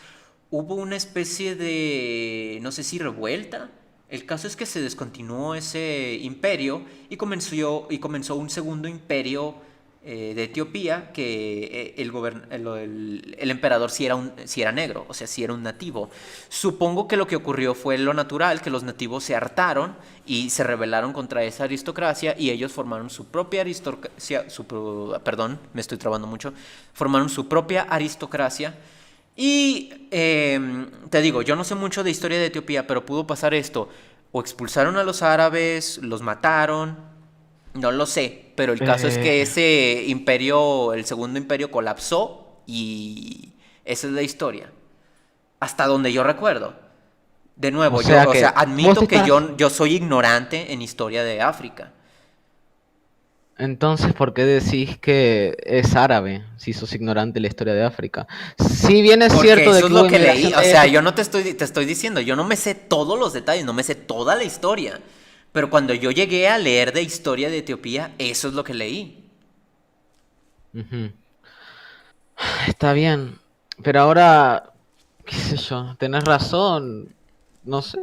S1: hubo una especie de, no sé si revuelta. El caso es que se descontinuó ese imperio y comenzó un segundo imperio de Etiopía que el emperador sí era negro, o sea, sí era un nativo. Supongo que lo que ocurrió fue lo natural, que los nativos se hartaron y se rebelaron contra esa aristocracia y ellos formaron su propia aristocracia, perdón, me estoy trabando mucho, formaron su propia aristocracia y te digo, yo no sé mucho de historia de Etiopía, pero pudo pasar esto. O expulsaron a los árabes, los mataron, no lo sé, pero el caso es
S2: Eh,
S1: que ese imperio, el segundo imperio, colapsó y esa es la historia. Hasta donde yo recuerdo. De
S2: o
S1: nuevo, yo,
S2: sea
S1: o sea,
S2: que vos
S1: admito que
S2: estás.
S1: yo soy ignorante en historia de África.
S2: Entonces, ¿por qué decís que es árabe si sos ignorante de la historia de África? Si bien es
S1: Porque
S2: cierto de
S1: eso es
S2: que
S1: lo
S2: hubo
S1: que leí.
S2: inmigración
S1: O
S2: de
S1: sea,
S2: eso.
S1: yo no te estoy diciendo, yo no me sé todos los detalles, no me sé toda la historia. Pero cuando yo llegué a leer de historia de Etiopía, eso es lo que leí.
S2: Ujú. Está bien, pero ahora, qué sé yo, tenés razón, no sé.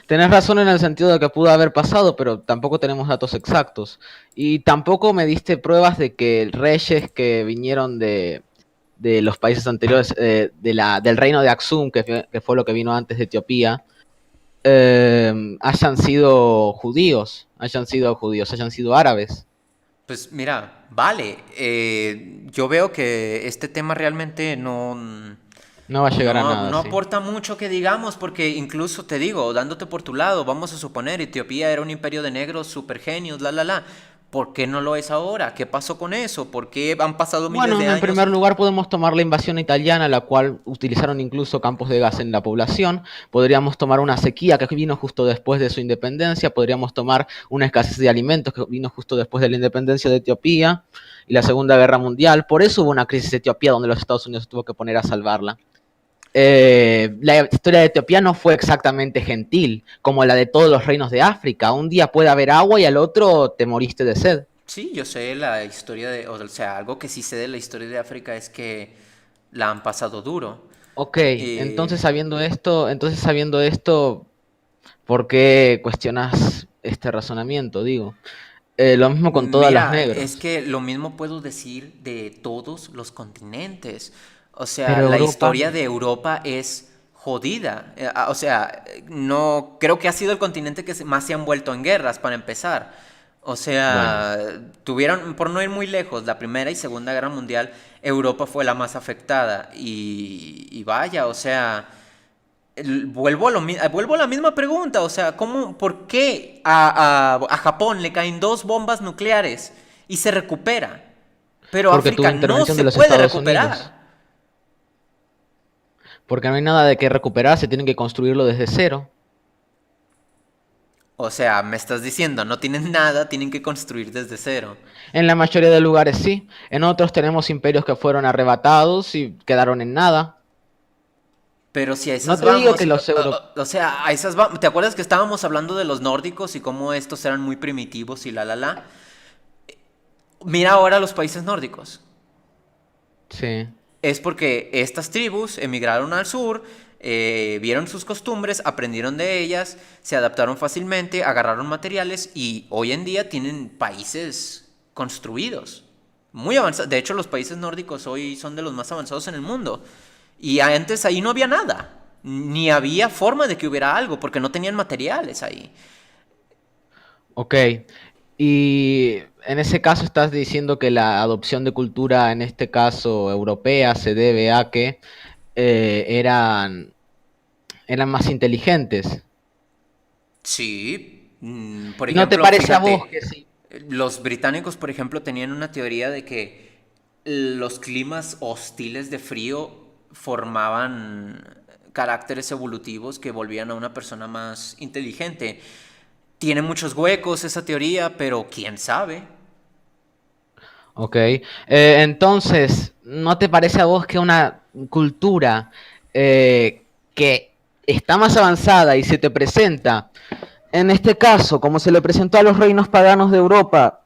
S2: Tenés razón en el sentido de que pudo haber pasado, pero tampoco tenemos datos exactos. Y tampoco me diste pruebas de que reyes que vinieron de los países anteriores, del reino de Aksum, que fue lo que vino antes de Etiopía, hayan sido árabes.
S1: Pues mira, vale, yo veo que este tema realmente
S2: No va a llegar a nada,
S1: no
S2: sí.
S1: aporta mucho que digamos, porque incluso te digo, dándote por tu lado, vamos a suponer, Etiopía era un imperio de negros super genios, la, la, la. ¿Por qué no lo es ahora? ¿Qué pasó con eso? ¿Por qué han pasado miles de
S2: Bueno, en
S1: años?
S2: primer lugar podemos tomar la invasión italiana, la cual utilizaron incluso campos de gas en la población. Podríamos tomar una sequía que vino justo después de su independencia. Podríamos tomar una escasez de alimentos que vino justo después de la independencia de Etiopía y la Segunda Guerra Mundial. Por eso hubo una crisis etiopía donde los Estados Unidos tuvo que poner a salvarla. la historia de Etiopía no fue exactamente gentil, como la de todos los reinos de África. Un día puede haber agua y al otro te moriste de sed.
S1: Sí, yo sé la historia de, o sea, algo que sí sé de la historia de África es que la han pasado duro.
S2: Ok,
S1: Eh,
S2: entonces sabiendo esto, ¿por qué cuestionas este razonamiento? Digo, lo mismo con todas las
S1: Mira, es
S2: negros.
S1: que lo mismo puedo decir de todos los continentes. O sea,
S2: Pero
S1: la
S2: Europa,
S1: historia de Europa es jodida. O sea, no creo que ha sido el continente que más se han vuelto en guerras para empezar. O
S2: bueno,
S1: sea, tuvieron, por no ir muy lejos, la Primera y Segunda Guerra Mundial, Europa fue la más afectada. Y vaya, o sea, vuelvo a la misma pregunta, o sea, por qué a Japón le caen dos bombas nucleares y se recupera, pero
S2: porque tuvo
S1: África no
S2: intervención de
S1: se
S2: los
S1: puede
S2: Estados Unidos.
S1: recuperar?
S2: Porque no hay nada de qué recuperar, se tienen que construirlo desde cero.
S1: O sea, me estás diciendo, no tienen nada, tienen que construir desde cero.
S2: En la mayoría de lugares sí, en otros tenemos imperios que fueron arrebatados y quedaron en nada.
S1: Pero si a
S2: No
S1: esas
S2: te digo que
S1: vamos,
S2: los europeos...
S1: o sea, a esas vamos, ¿te acuerdas que estábamos hablando de los nórdicos y cómo estos eran muy primitivos y la? Mira ahora los países nórdicos.
S2: Sí,
S1: Es porque estas tribus emigraron al sur, vieron sus costumbres, aprendieron de ellas, se adaptaron fácilmente, agarraron materiales y hoy en día tienen países construidos, muy avanzados. De hecho, los países nórdicos hoy son de los más avanzados en el mundo. Y antes ahí no había nada, ni había forma de que hubiera algo, porque no tenían materiales ahí.
S2: ok. Y en ese caso estás diciendo que la adopción de cultura, en este caso europea, se debe a que eran más inteligentes.
S1: Sí, por
S2: ¿Y no te
S1: ejemplo,
S2: parece a vos que
S1: fíjate,
S2: sí?
S1: los británicos, por ejemplo, tenían una teoría de que los climas hostiles de frío formaban caracteres evolutivos que volvían a una persona más inteligente. Tiene muchos huecos esa teoría, pero quién sabe.
S2: Ok. Entonces, ¿no te parece a vos que una cultura que está más avanzada y se te presenta, en este caso, como se le presentó a los reinos paganos de Europa,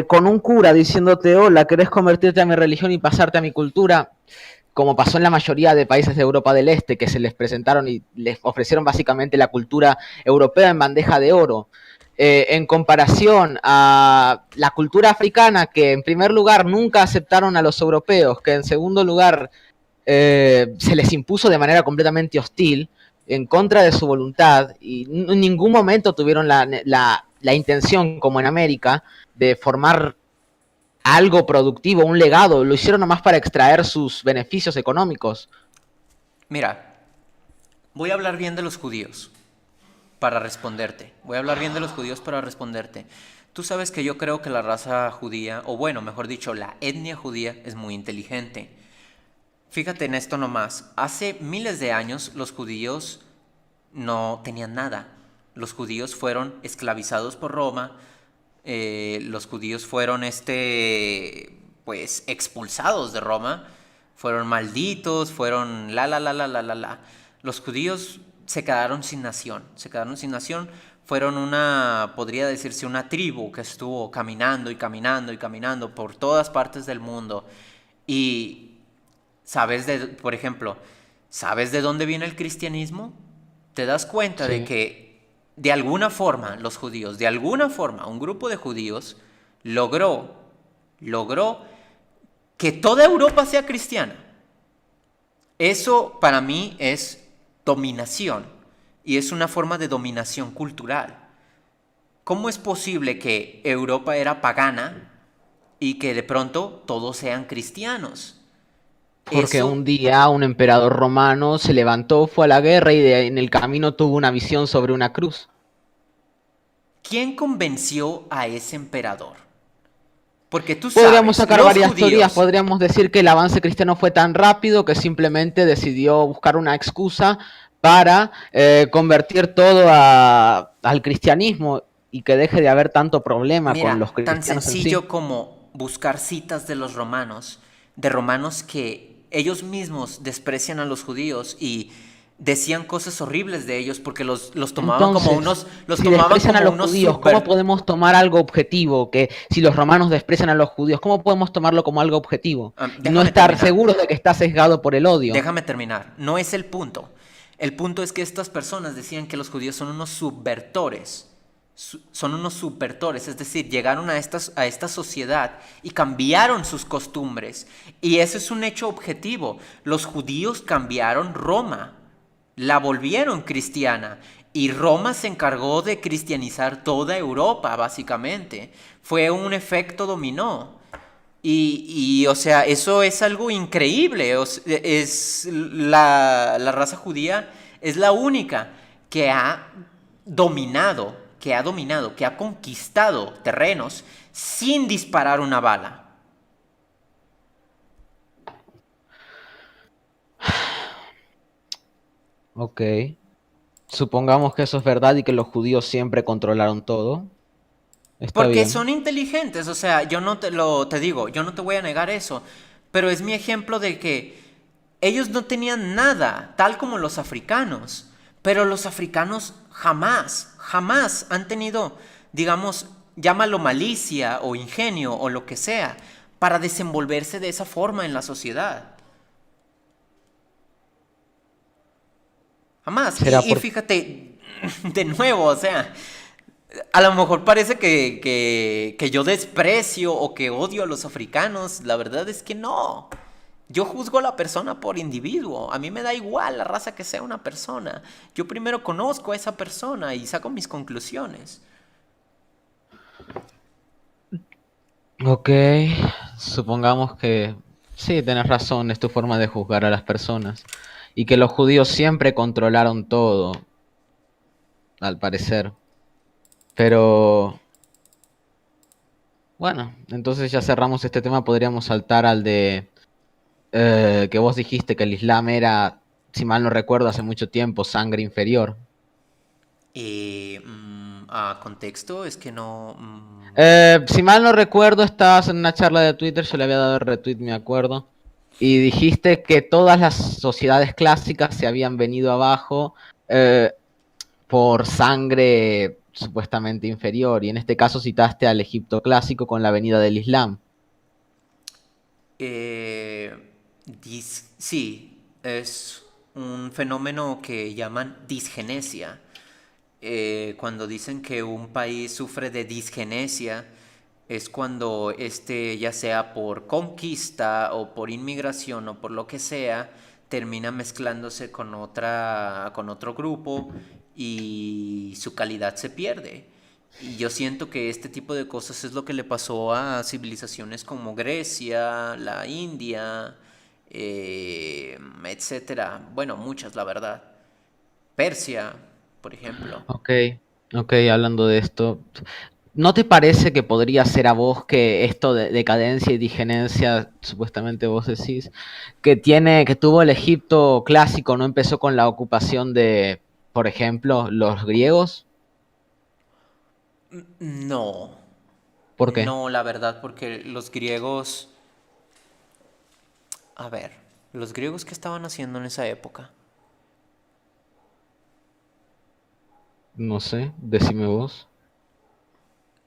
S2: con un cura diciéndote, hola, ¿querés convertirte a mi religión y pasarte a mi cultura? Como pasó en la mayoría de países de Europa del Este, que se les presentaron y les ofrecieron básicamente la cultura europea en bandeja de oro, en comparación a la cultura africana, que en primer lugar nunca aceptaron a los europeos, que en segundo lugar se les impuso de manera completamente hostil, en contra de su voluntad, y en ningún momento tuvieron la intención, como en América, de formar algo productivo, un legado, lo hicieron nomás para extraer sus beneficios económicos.
S1: Mira, voy a hablar bien de los judíos para responderte. Voy a hablar bien de los judíos para responderte. Tú sabes que yo creo que la raza judía, o bueno, mejor dicho, la etnia judía es muy inteligente. Fíjate en esto nomás. Hace miles de años los judíos no tenían nada. Los judíos fueron esclavizados por Roma. Los judíos fueron pues expulsados de Roma. Fueron malditos, fueron la. Los judíos se quedaron sin nación. Se quedaron sin nación. Fueron podría decirse, una tribu que estuvo caminando y caminando y caminando por todas partes del mundo. Y por ejemplo, ¿sabes de dónde viene el cristianismo? Te das cuenta de
S2: Sí.
S1: que de alguna forma los judíos, de alguna forma un grupo de judíos logró que toda Europa sea cristiana. Eso para mí es dominación y es una forma de dominación cultural. ¿Cómo es posible que Europa era pagana y que de pronto todos sean cristianos?
S2: Porque un
S1: Eso,
S2: día un emperador romano se levantó, fue a la guerra y en el camino tuvo una visión sobre una cruz.
S1: ¿quién convenció a ese emperador? Porque tú
S2: Podríamos
S1: sabes,
S2: sacar
S1: los
S2: varias teorías,
S1: judíos,
S2: podríamos decir que el avance cristiano fue tan rápido que simplemente decidió buscar una excusa para convertir todo al cristianismo y que deje de haber tanto problema con los
S1: mira, tan
S2: cristianos en sí.
S1: sencillo como buscar citas de los romanos, de romanos que ellos mismos desprecian a los judíos y decían cosas horribles de ellos porque los tomaban como
S2: Entonces,
S1: unos, los
S2: si
S1: tomaban
S2: desprecian a
S1: como
S2: los
S1: unos
S2: judíos, ¿cómo
S1: subver...
S2: podemos tomar algo objetivo? Que si los romanos desprecian a los judíos, ¿cómo podemos tomarlo como algo objetivo? Y no
S1: Déjame
S2: estar
S1: terminar.
S2: seguros de que está sesgado por el odio.
S1: Déjame terminar. No es el punto. El punto es que estas personas decían que los judíos son unos subvertores. Son unos subvertores, es decir, llegaron a esta sociedad y cambiaron sus costumbres. Y eso es un hecho objetivo. Los judíos cambiaron Roma, la volvieron cristiana. Y Roma se encargó de cristianizar toda Europa, básicamente. Fue un efecto dominó. O sea, eso es algo increíble. Es la raza judía es la única que ha que ha conquistado terrenos sin disparar una bala.
S2: Ok. Supongamos que eso es verdad y que los judíos siempre controlaron todo. Está
S1: Porque
S2: bien.
S1: son inteligentes, o sea, yo no te digo, yo no te voy a negar eso, pero es mi ejemplo de que ellos no tenían nada, tal como los africanos, pero los africanos jamás han tenido, digamos, llámalo malicia o ingenio o lo que sea, para desenvolverse de esa forma en la sociedad. Jamás.
S2: Será
S1: Y
S2: por...
S1: fíjate, de nuevo, o sea, a lo mejor parece que yo desprecio o que odio a los africanos. La verdad es que no. Yo juzgo a la persona por individuo. A mí me da igual la raza que sea una persona. Yo primero conozco a esa persona y saco mis conclusiones.
S2: Ok. Supongamos que... Sí, tenés razón, es tu forma de juzgar a las personas. Y que los judíos siempre controlaron todo, al parecer. Pero... Bueno, entonces ya cerramos este tema, podríamos saltar al de que vos dijiste que el Islam era, si mal no recuerdo, hace mucho tiempo, sangre inferior.
S1: A contexto es que no...
S2: Si mal no recuerdo, estabas en una charla de Twitter, yo le había dado el retweet, me acuerdo, y dijiste que todas las sociedades clásicas se habían venido abajo eh, por sangre supuestamente inferior, y en este caso citaste al Egipto clásico con la venida del Islam.
S1: eh, sí, es un fenómeno que llaman disgenesia. Cuando dicen que un país sufre de disgenesia, es cuando este, ya sea por conquista o por inmigración o por lo que sea, termina mezclándose con otro grupo y su calidad se pierde. Y yo siento que este tipo de cosas es lo que le pasó a civilizaciones como Grecia, la India, etcétera. Bueno, muchas, la verdad. Persia, por ejemplo.
S2: Ok, ok, hablando de esto, ¿no te parece que podría ser a vos que esto de decadencia y digenencia, supuestamente vos decís, que tuvo el Egipto clásico, no empezó con la ocupación de, por ejemplo, los griegos?
S1: No,
S2: ¿Por qué?
S1: no, la verdad, porque los griegos, a ver, los griegos qué estaban haciendo en esa época.
S2: No sé, decime vos.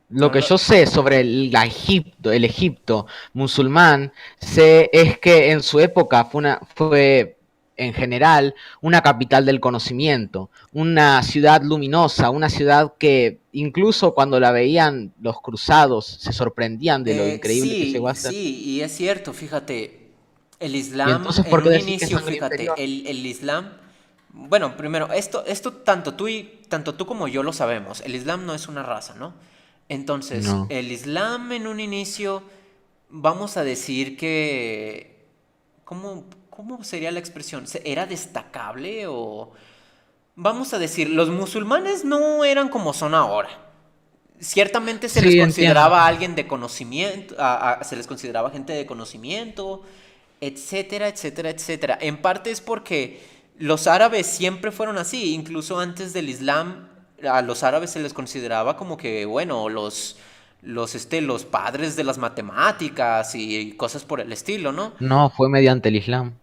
S2: Lo
S1: No
S2: que
S1: lo,
S2: yo sé sobre el Egipto musulmán, sé es que en su época fue en general una capital del conocimiento, una ciudad luminosa, una ciudad que incluso cuando la veían los cruzados se sorprendían de lo increíble que llegó
S1: sí,
S2: a ser.
S1: sí, y es cierto, fíjate, el
S2: Y
S1: Islam
S2: entonces,
S1: en
S2: ¿por qué
S1: un
S2: decís que es
S1: inicio,
S2: sangre
S1: fíjate,
S2: inferior?
S1: el Islam, bueno, primero, esto tanto tú como yo lo sabemos, el Islam no es una raza, ¿no? Entonces,
S2: No.
S1: el Islam en un inicio, vamos a decir que, ¿cómo sería la expresión? ¿Era destacable o...? Vamos a decir, los musulmanes no eran como son ahora. Ciertamente se les
S2: Sí, entiendo.
S1: consideraba alguien de conocimiento, se les consideraba gente de conocimiento, etcétera, etcétera, etcétera. En parte es porque los árabes siempre fueron así, incluso antes del Islam a los árabes se les consideraba como que, bueno, los padres de las matemáticas y cosas por el estilo, ¿no?
S2: No, fue mediante el Islam.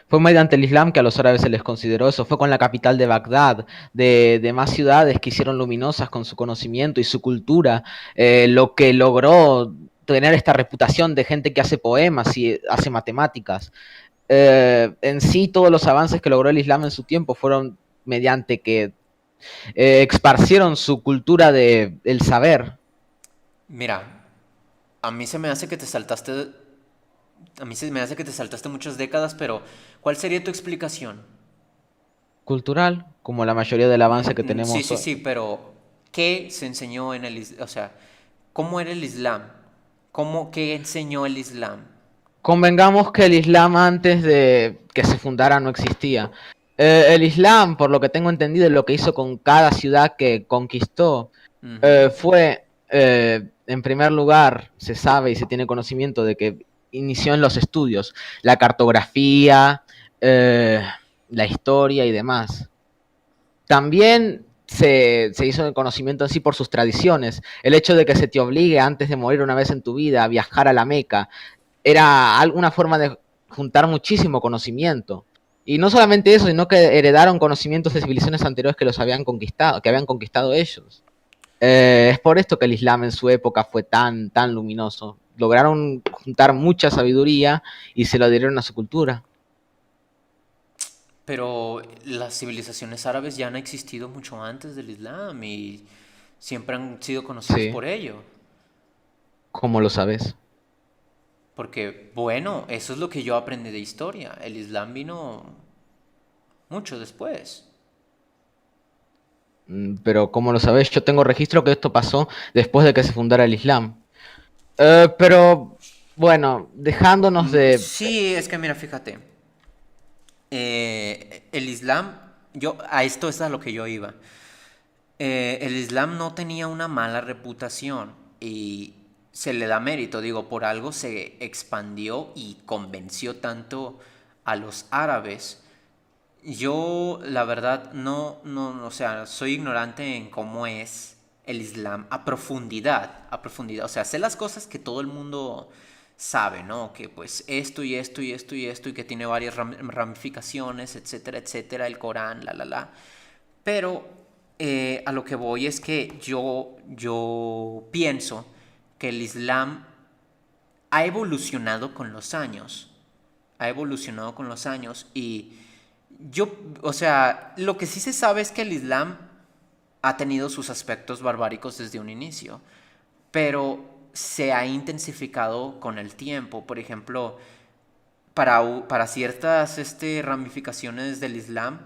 S2: Fue mediante el Islam que a los árabes se les consideró eso. Fue con la capital de Bagdad, de más ciudades que hicieron luminosas con su conocimiento y su cultura, lo que logró tener esta reputación de gente que hace poemas y hace matemáticas. En sí, todos los avances que logró el Islam en su tiempo fueron mediante que esparcieron su cultura del saber
S1: Mira, a mí se me hace que te saltaste, a mí se me hace que te saltaste muchas décadas, pero ¿cuál sería tu explicación?
S2: cultural, como la mayoría del avance que
S1: Sí,
S2: tenemos
S1: sí,
S2: hoy.
S1: sí, pero ¿qué se enseñó en o sea, cómo era el Islam? ¿Qué enseñó el Islam?
S2: Convengamos que el Islam antes de que se fundara no existía. El Islam, por lo que tengo entendido, lo que hizo con cada ciudad que conquistó
S1: Ujú.
S2: fue, en primer lugar, se sabe y se tiene conocimiento de que inició en los estudios, la cartografía, eh, la historia y demás. También se hizo el conocimiento en sí por sus tradiciones. El hecho de que se te obligue antes de morir una vez en tu vida a viajar a la Meca era alguna forma de juntar muchísimo conocimiento. Y no solamente eso, sino que heredaron conocimientos de civilizaciones anteriores que los habían conquistado, que habían conquistado ellos. Es por esto que el Islam en su época fue tan luminoso. Lograron juntar mucha sabiduría y se lo dieron a su cultura.
S1: Pero las civilizaciones árabes ya han existido mucho antes del Islam y siempre han sido conocidos
S2: Sí,
S1: por ello.
S2: ¿cómo lo sabes?
S1: Porque, bueno, eso es lo que yo aprendí de historia. El Islam vino mucho después.
S2: Pero ¿cómo lo sabes? Yo tengo registro que esto pasó después de que se fundara el Islam. Pero bueno, dejándonos de...
S1: Sí, es que mira, fíjate. El Islam, a esto es a lo que yo iba. El Islam no tenía una mala reputación y se le da mérito, digo, por algo se expandió y convenció tanto a los árabes. Yo, la verdad, o sea, soy ignorante en cómo es el Islam a profundidad, o sea, sé las cosas que todo el mundo sabe, ¿no? Que pues esto y esto y esto y esto y que tiene varias ramificaciones, etcétera, etcétera, el Corán, la. Pero a lo que voy es que yo pienso que el Islam ha evolucionado con los años. Ha evolucionado con los años y o sea, lo que sí se sabe es que el Islam ha tenido sus aspectos barbáricos desde un inicio, pero se ha intensificado con el tiempo. Por ejemplo, para ciertas ramificaciones del Islam,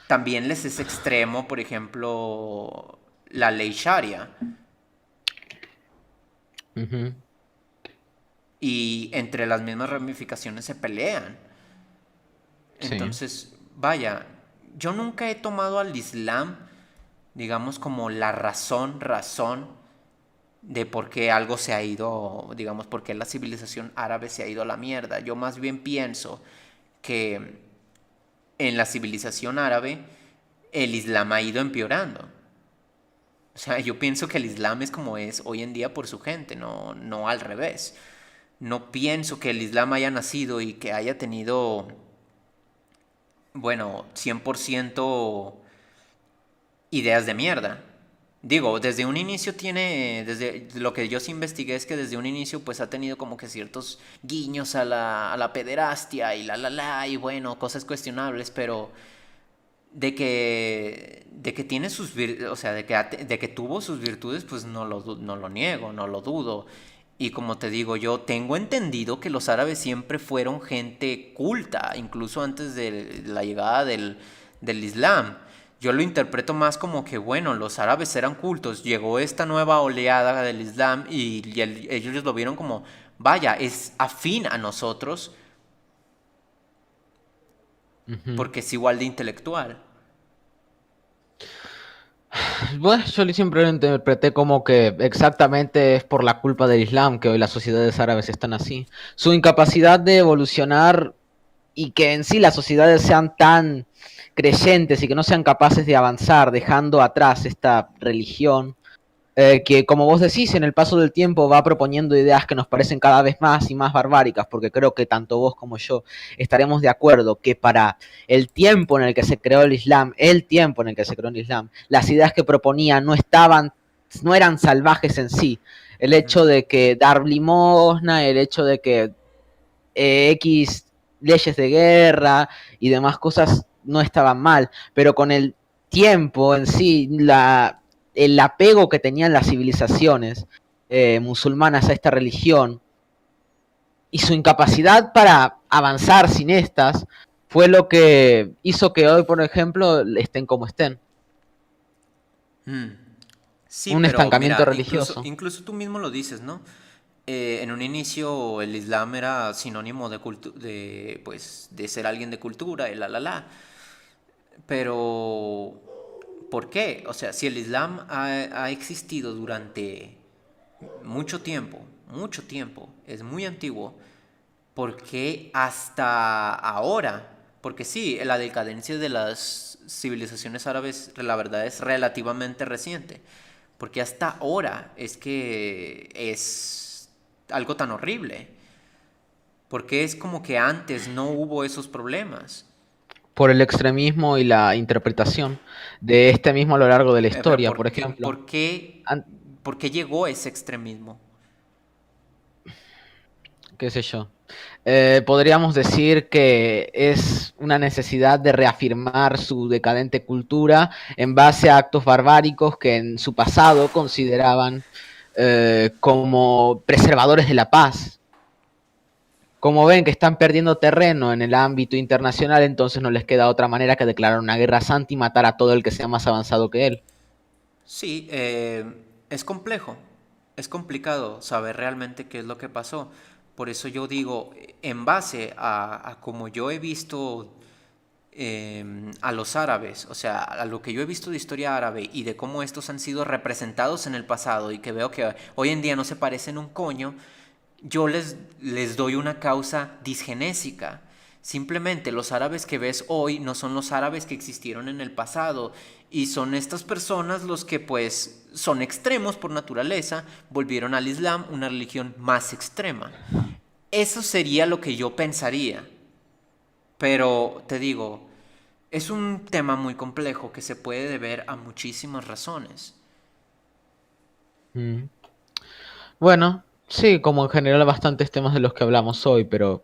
S1: también les es extremo, por ejemplo, la ley Sharia.
S2: Ujú,
S1: Y entre las mismas ramificaciones se pelean.
S2: sí.
S1: Entonces, vaya, yo nunca he tomado al Islam, digamos, como la razón de por qué algo se ha ido, digamos, por qué la civilización árabe se ha ido a la mierda. Yo más bien pienso que en la civilización árabe el Islam ha ido empeorando. O sea, yo pienso que el Islam es como es hoy en día por su gente, no al revés. No pienso que el Islam haya nacido y que haya tenido, bueno, 100% ideas de mierda. Digo, desde un inicio desde lo que yo sí investigué es que desde un inicio pues ha tenido como que ciertos guiños a la pederastia y y bueno, cosas cuestionables, pero de que tiene sus virtudes, o sea, de que tuvo sus virtudes, pues no lo niego, no lo dudo. Y como te digo, yo tengo entendido que los árabes siempre fueron gente culta, incluso antes de la llegada del Islam. Yo lo interpreto más como que, bueno, los árabes eran cultos, llegó esta nueva oleada del Islam ellos lo vieron como, vaya, es afín a nosotros
S2: Ujú.
S1: porque es igual de intelectual.
S2: Bueno, yo siempre lo interpreté como que exactamente es por la culpa del Islam que hoy las sociedades árabes están así. Su incapacidad de evolucionar y que en sí las sociedades sean tan creyentes y que no sean capaces de avanzar dejando atrás esta religión, Que como vos decís, en el paso del tiempo va proponiendo ideas que nos parecen cada vez más y más barbáricas, porque creo que tanto vos como yo estaremos de acuerdo que para el tiempo en el que se creó el tiempo en el que se creó el Islam, las ideas que proponía no eran salvajes en sí. El
S1: Ujú.
S2: hecho de que dar limosna, el hecho de que X leyes de guerra y demás cosas no estaban mal, pero con el tiempo en sí, el apego que tenían las civilizaciones musulmanas a esta religión y su incapacidad para avanzar sin estas fue lo que hizo que hoy, por ejemplo, estén como estén.
S1: Mm. Sí,
S2: Un
S1: pero
S2: estancamiento
S1: mira, incluso,
S2: religioso.
S1: incluso tú mismo lo dices, ¿no? En un inicio el Islam era sinónimo pues, de ser alguien de cultura, y Pero, ¿por qué? O sea, si el Islam ha existido durante mucho tiempo, es muy antiguo, ¿por qué hasta ahora? Porque sí, la decadencia de las civilizaciones árabes, la verdad, es relativamente reciente. Porque hasta ahora es que es algo tan horrible. Porque es como que antes no hubo esos problemas.
S2: Por el extremismo y la interpretación de este mismo a lo largo de la
S1: Pero
S2: historia, por ejemplo.
S1: por qué llegó ese extremismo?
S2: Qué sé yo. Podríamos decir que es una necesidad de reafirmar su decadente cultura en base a actos barbáricos que en su pasado consideraban como preservadores de la paz. Como ven que están perdiendo terreno en el ámbito internacional, entonces no les queda otra manera que declarar una guerra santa y matar a todo el que sea más avanzado que él.
S1: Sí, es complejo, es complicado saber realmente qué es lo que pasó. Por eso yo digo, en base a como yo he visto a los árabes, o sea, a lo que yo he visto de historia árabe y de cómo estos han sido representados en el pasado y que veo que hoy en día no se parecen un coño, yo les doy una causa disgenésica. Simplemente los árabes que ves hoy no son los árabes que existieron en el pasado y son estas personas los que pues son extremos por naturaleza, volvieron al Islam una religión más extrema. Eso sería lo que yo pensaría. Pero te digo, es un tema muy complejo que se puede deber a muchísimas razones.
S2: Mm. Bueno, sí, como en general bastantes temas de los que hablamos hoy, pero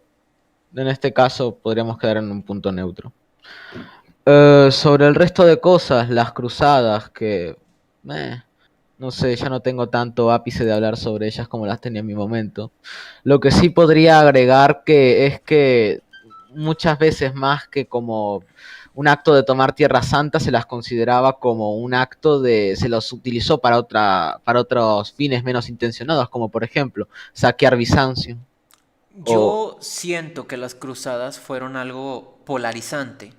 S2: en este caso podríamos quedar en un punto neutro. Sobre el resto de cosas, las cruzadas, que no sé, ya no tengo tanto ápice de hablar sobre ellas como las tenía en mi momento. Lo que sí podría agregar que es que muchas veces más que como un acto de tomar Tierra Santa, se las consideraba como un acto se los utilizó para otros fines menos intencionados, como por ejemplo saquear Bizancio. O,
S1: Yo siento que las cruzadas fueron algo polarizante.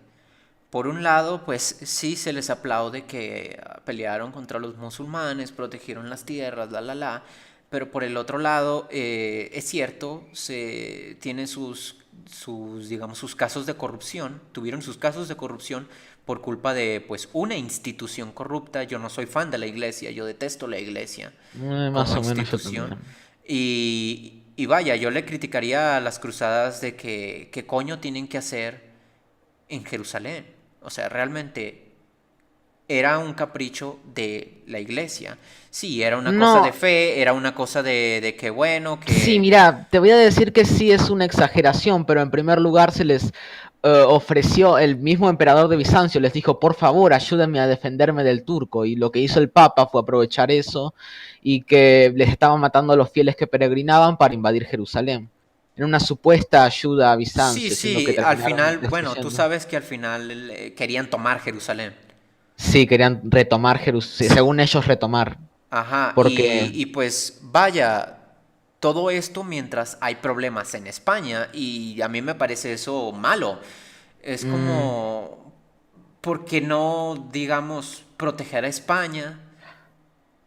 S1: Por un lado, pues sí se les aplaude que pelearon contra los musulmanes, protegieron las tierras, pero por el otro lado, es cierto, se tiene digamos, sus casos de corrupción, tuvieron sus casos de corrupción por culpa de, pues, una institución corrupta. Yo no soy fan de la iglesia, yo detesto la iglesia
S2: más
S1: como
S2: o menos yo
S1: institución.
S2: también.
S1: Y vaya, yo le criticaría a las cruzadas de que, ¿qué coño tienen que hacer en Jerusalén? O sea, realmente era un capricho de la iglesia. Sí, era una cosa de
S2: No,
S1: fe, era una cosa de que bueno,
S2: sí,
S1: que
S2: mira, te voy a decir que sí es una exageración, pero en primer lugar se les ofreció, el mismo emperador de Bizancio les dijo, por favor, ayúdenme a defenderme del turco, y lo que hizo el Papa fue aprovechar eso y que les estaban matando a los fieles que peregrinaban para invadir Jerusalén, en una supuesta ayuda a
S1: sí,
S2: Bizancio, siendo que
S1: sí, al
S2: terminaron
S1: final, bueno, tú
S2: destruyendo.
S1: sabes que al final querían tomar Jerusalén.
S2: Sí, querían retomar Jerusalén, según ellos retomar,
S1: Ajá,
S2: porque
S1: y pues vaya, todo esto mientras hay problemas en España y a mí me parece eso malo. Es
S2: mm,
S1: como, ¿por qué no, digamos, proteger a España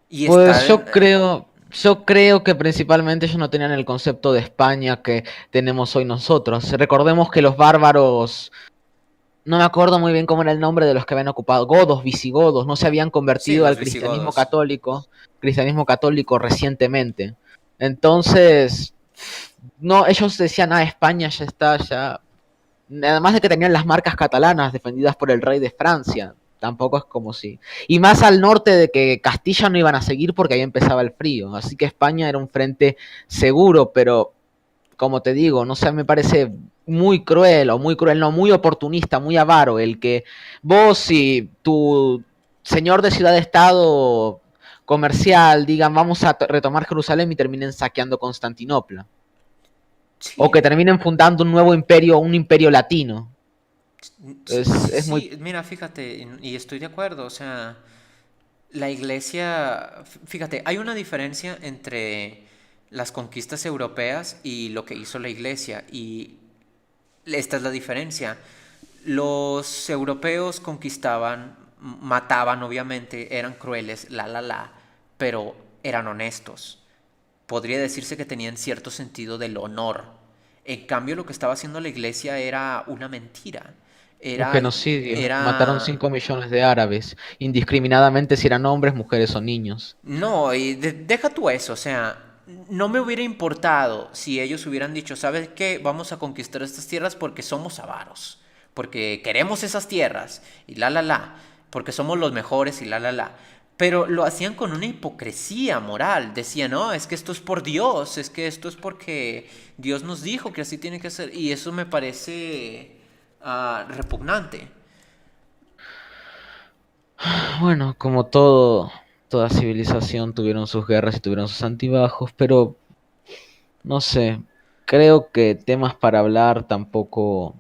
S1: y
S2: pues
S1: estar en...
S2: yo creo que principalmente ellos no tenían el concepto de España que tenemos hoy nosotros. Recordemos que los bárbaros no me acuerdo muy bien cómo era el nombre de los que habían ocupado, godos, visigodos, no se habían
S1: Sí,
S2: convertido
S1: los
S2: al
S1: visigodos.
S2: cristianismo católico recientemente. Entonces, no, ellos decían, ah, España ya está, ya. Además de que tenían las marcas catalanas defendidas por el rey de Francia, tampoco es como si. Y más al norte de que Castilla no iban a seguir porque ahí empezaba el frío. Así que España era un frente seguro, pero como te digo, no sé, me parece muy cruel, no, muy oportunista, muy avaro, el que vos y tu señor de ciudad-estado comercial digan vamos a retomar Jerusalén y terminen saqueando Constantinopla. O
S1: Sí,
S2: que terminen fundando un nuevo imperio, un imperio latino. Es muy...
S1: sí, mira, fíjate, y estoy de acuerdo, o sea, la iglesia, fíjate, hay una diferencia entre las conquistas europeas y lo que hizo la iglesia, y esta es la diferencia. Los europeos conquistaban, mataban obviamente, eran crueles, pero eran honestos. Podría decirse que tenían cierto sentido del honor. En cambio, lo que estaba haciendo la iglesia era una mentira.
S2: un
S1: Era,
S2: genocidio. Mataron
S1: era
S2: 5 millones de árabes, indiscriminadamente si eran hombres, mujeres o niños.
S1: No, y deja tú eso, o sea, no me hubiera importado si ellos hubieran dicho, ¿sabes qué? Vamos a conquistar estas tierras porque somos avaros, porque queremos esas tierras, y porque somos los mejores, y Pero lo hacían con una hipocresía moral. Decían, no, es que esto es por Dios, es que esto es porque Dios nos dijo que así tiene que ser. Y eso me parece repugnante.
S2: Bueno, como todo, toda civilización tuvieron sus guerras y tuvieron sus altibajos, pero no sé, creo que temas para hablar tampoco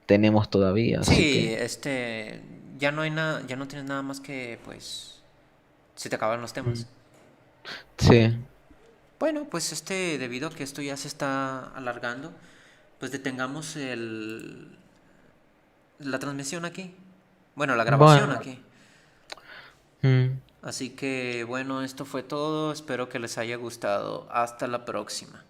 S2: tenemos todavía, así
S1: Sí,
S2: que
S1: ya no hay nada, ya no tienes nada más que, pues, se te acaban los
S2: mm,
S1: temas.
S2: sí.
S1: Bueno, pues debido a que esto ya se está alargando, pues detengamos la transmisión aquí. Bueno, la grabación
S2: Bueno,
S1: aquí.
S2: mm,
S1: Así que bueno, esto fue todo. Espero que les haya gustado. Hasta la próxima.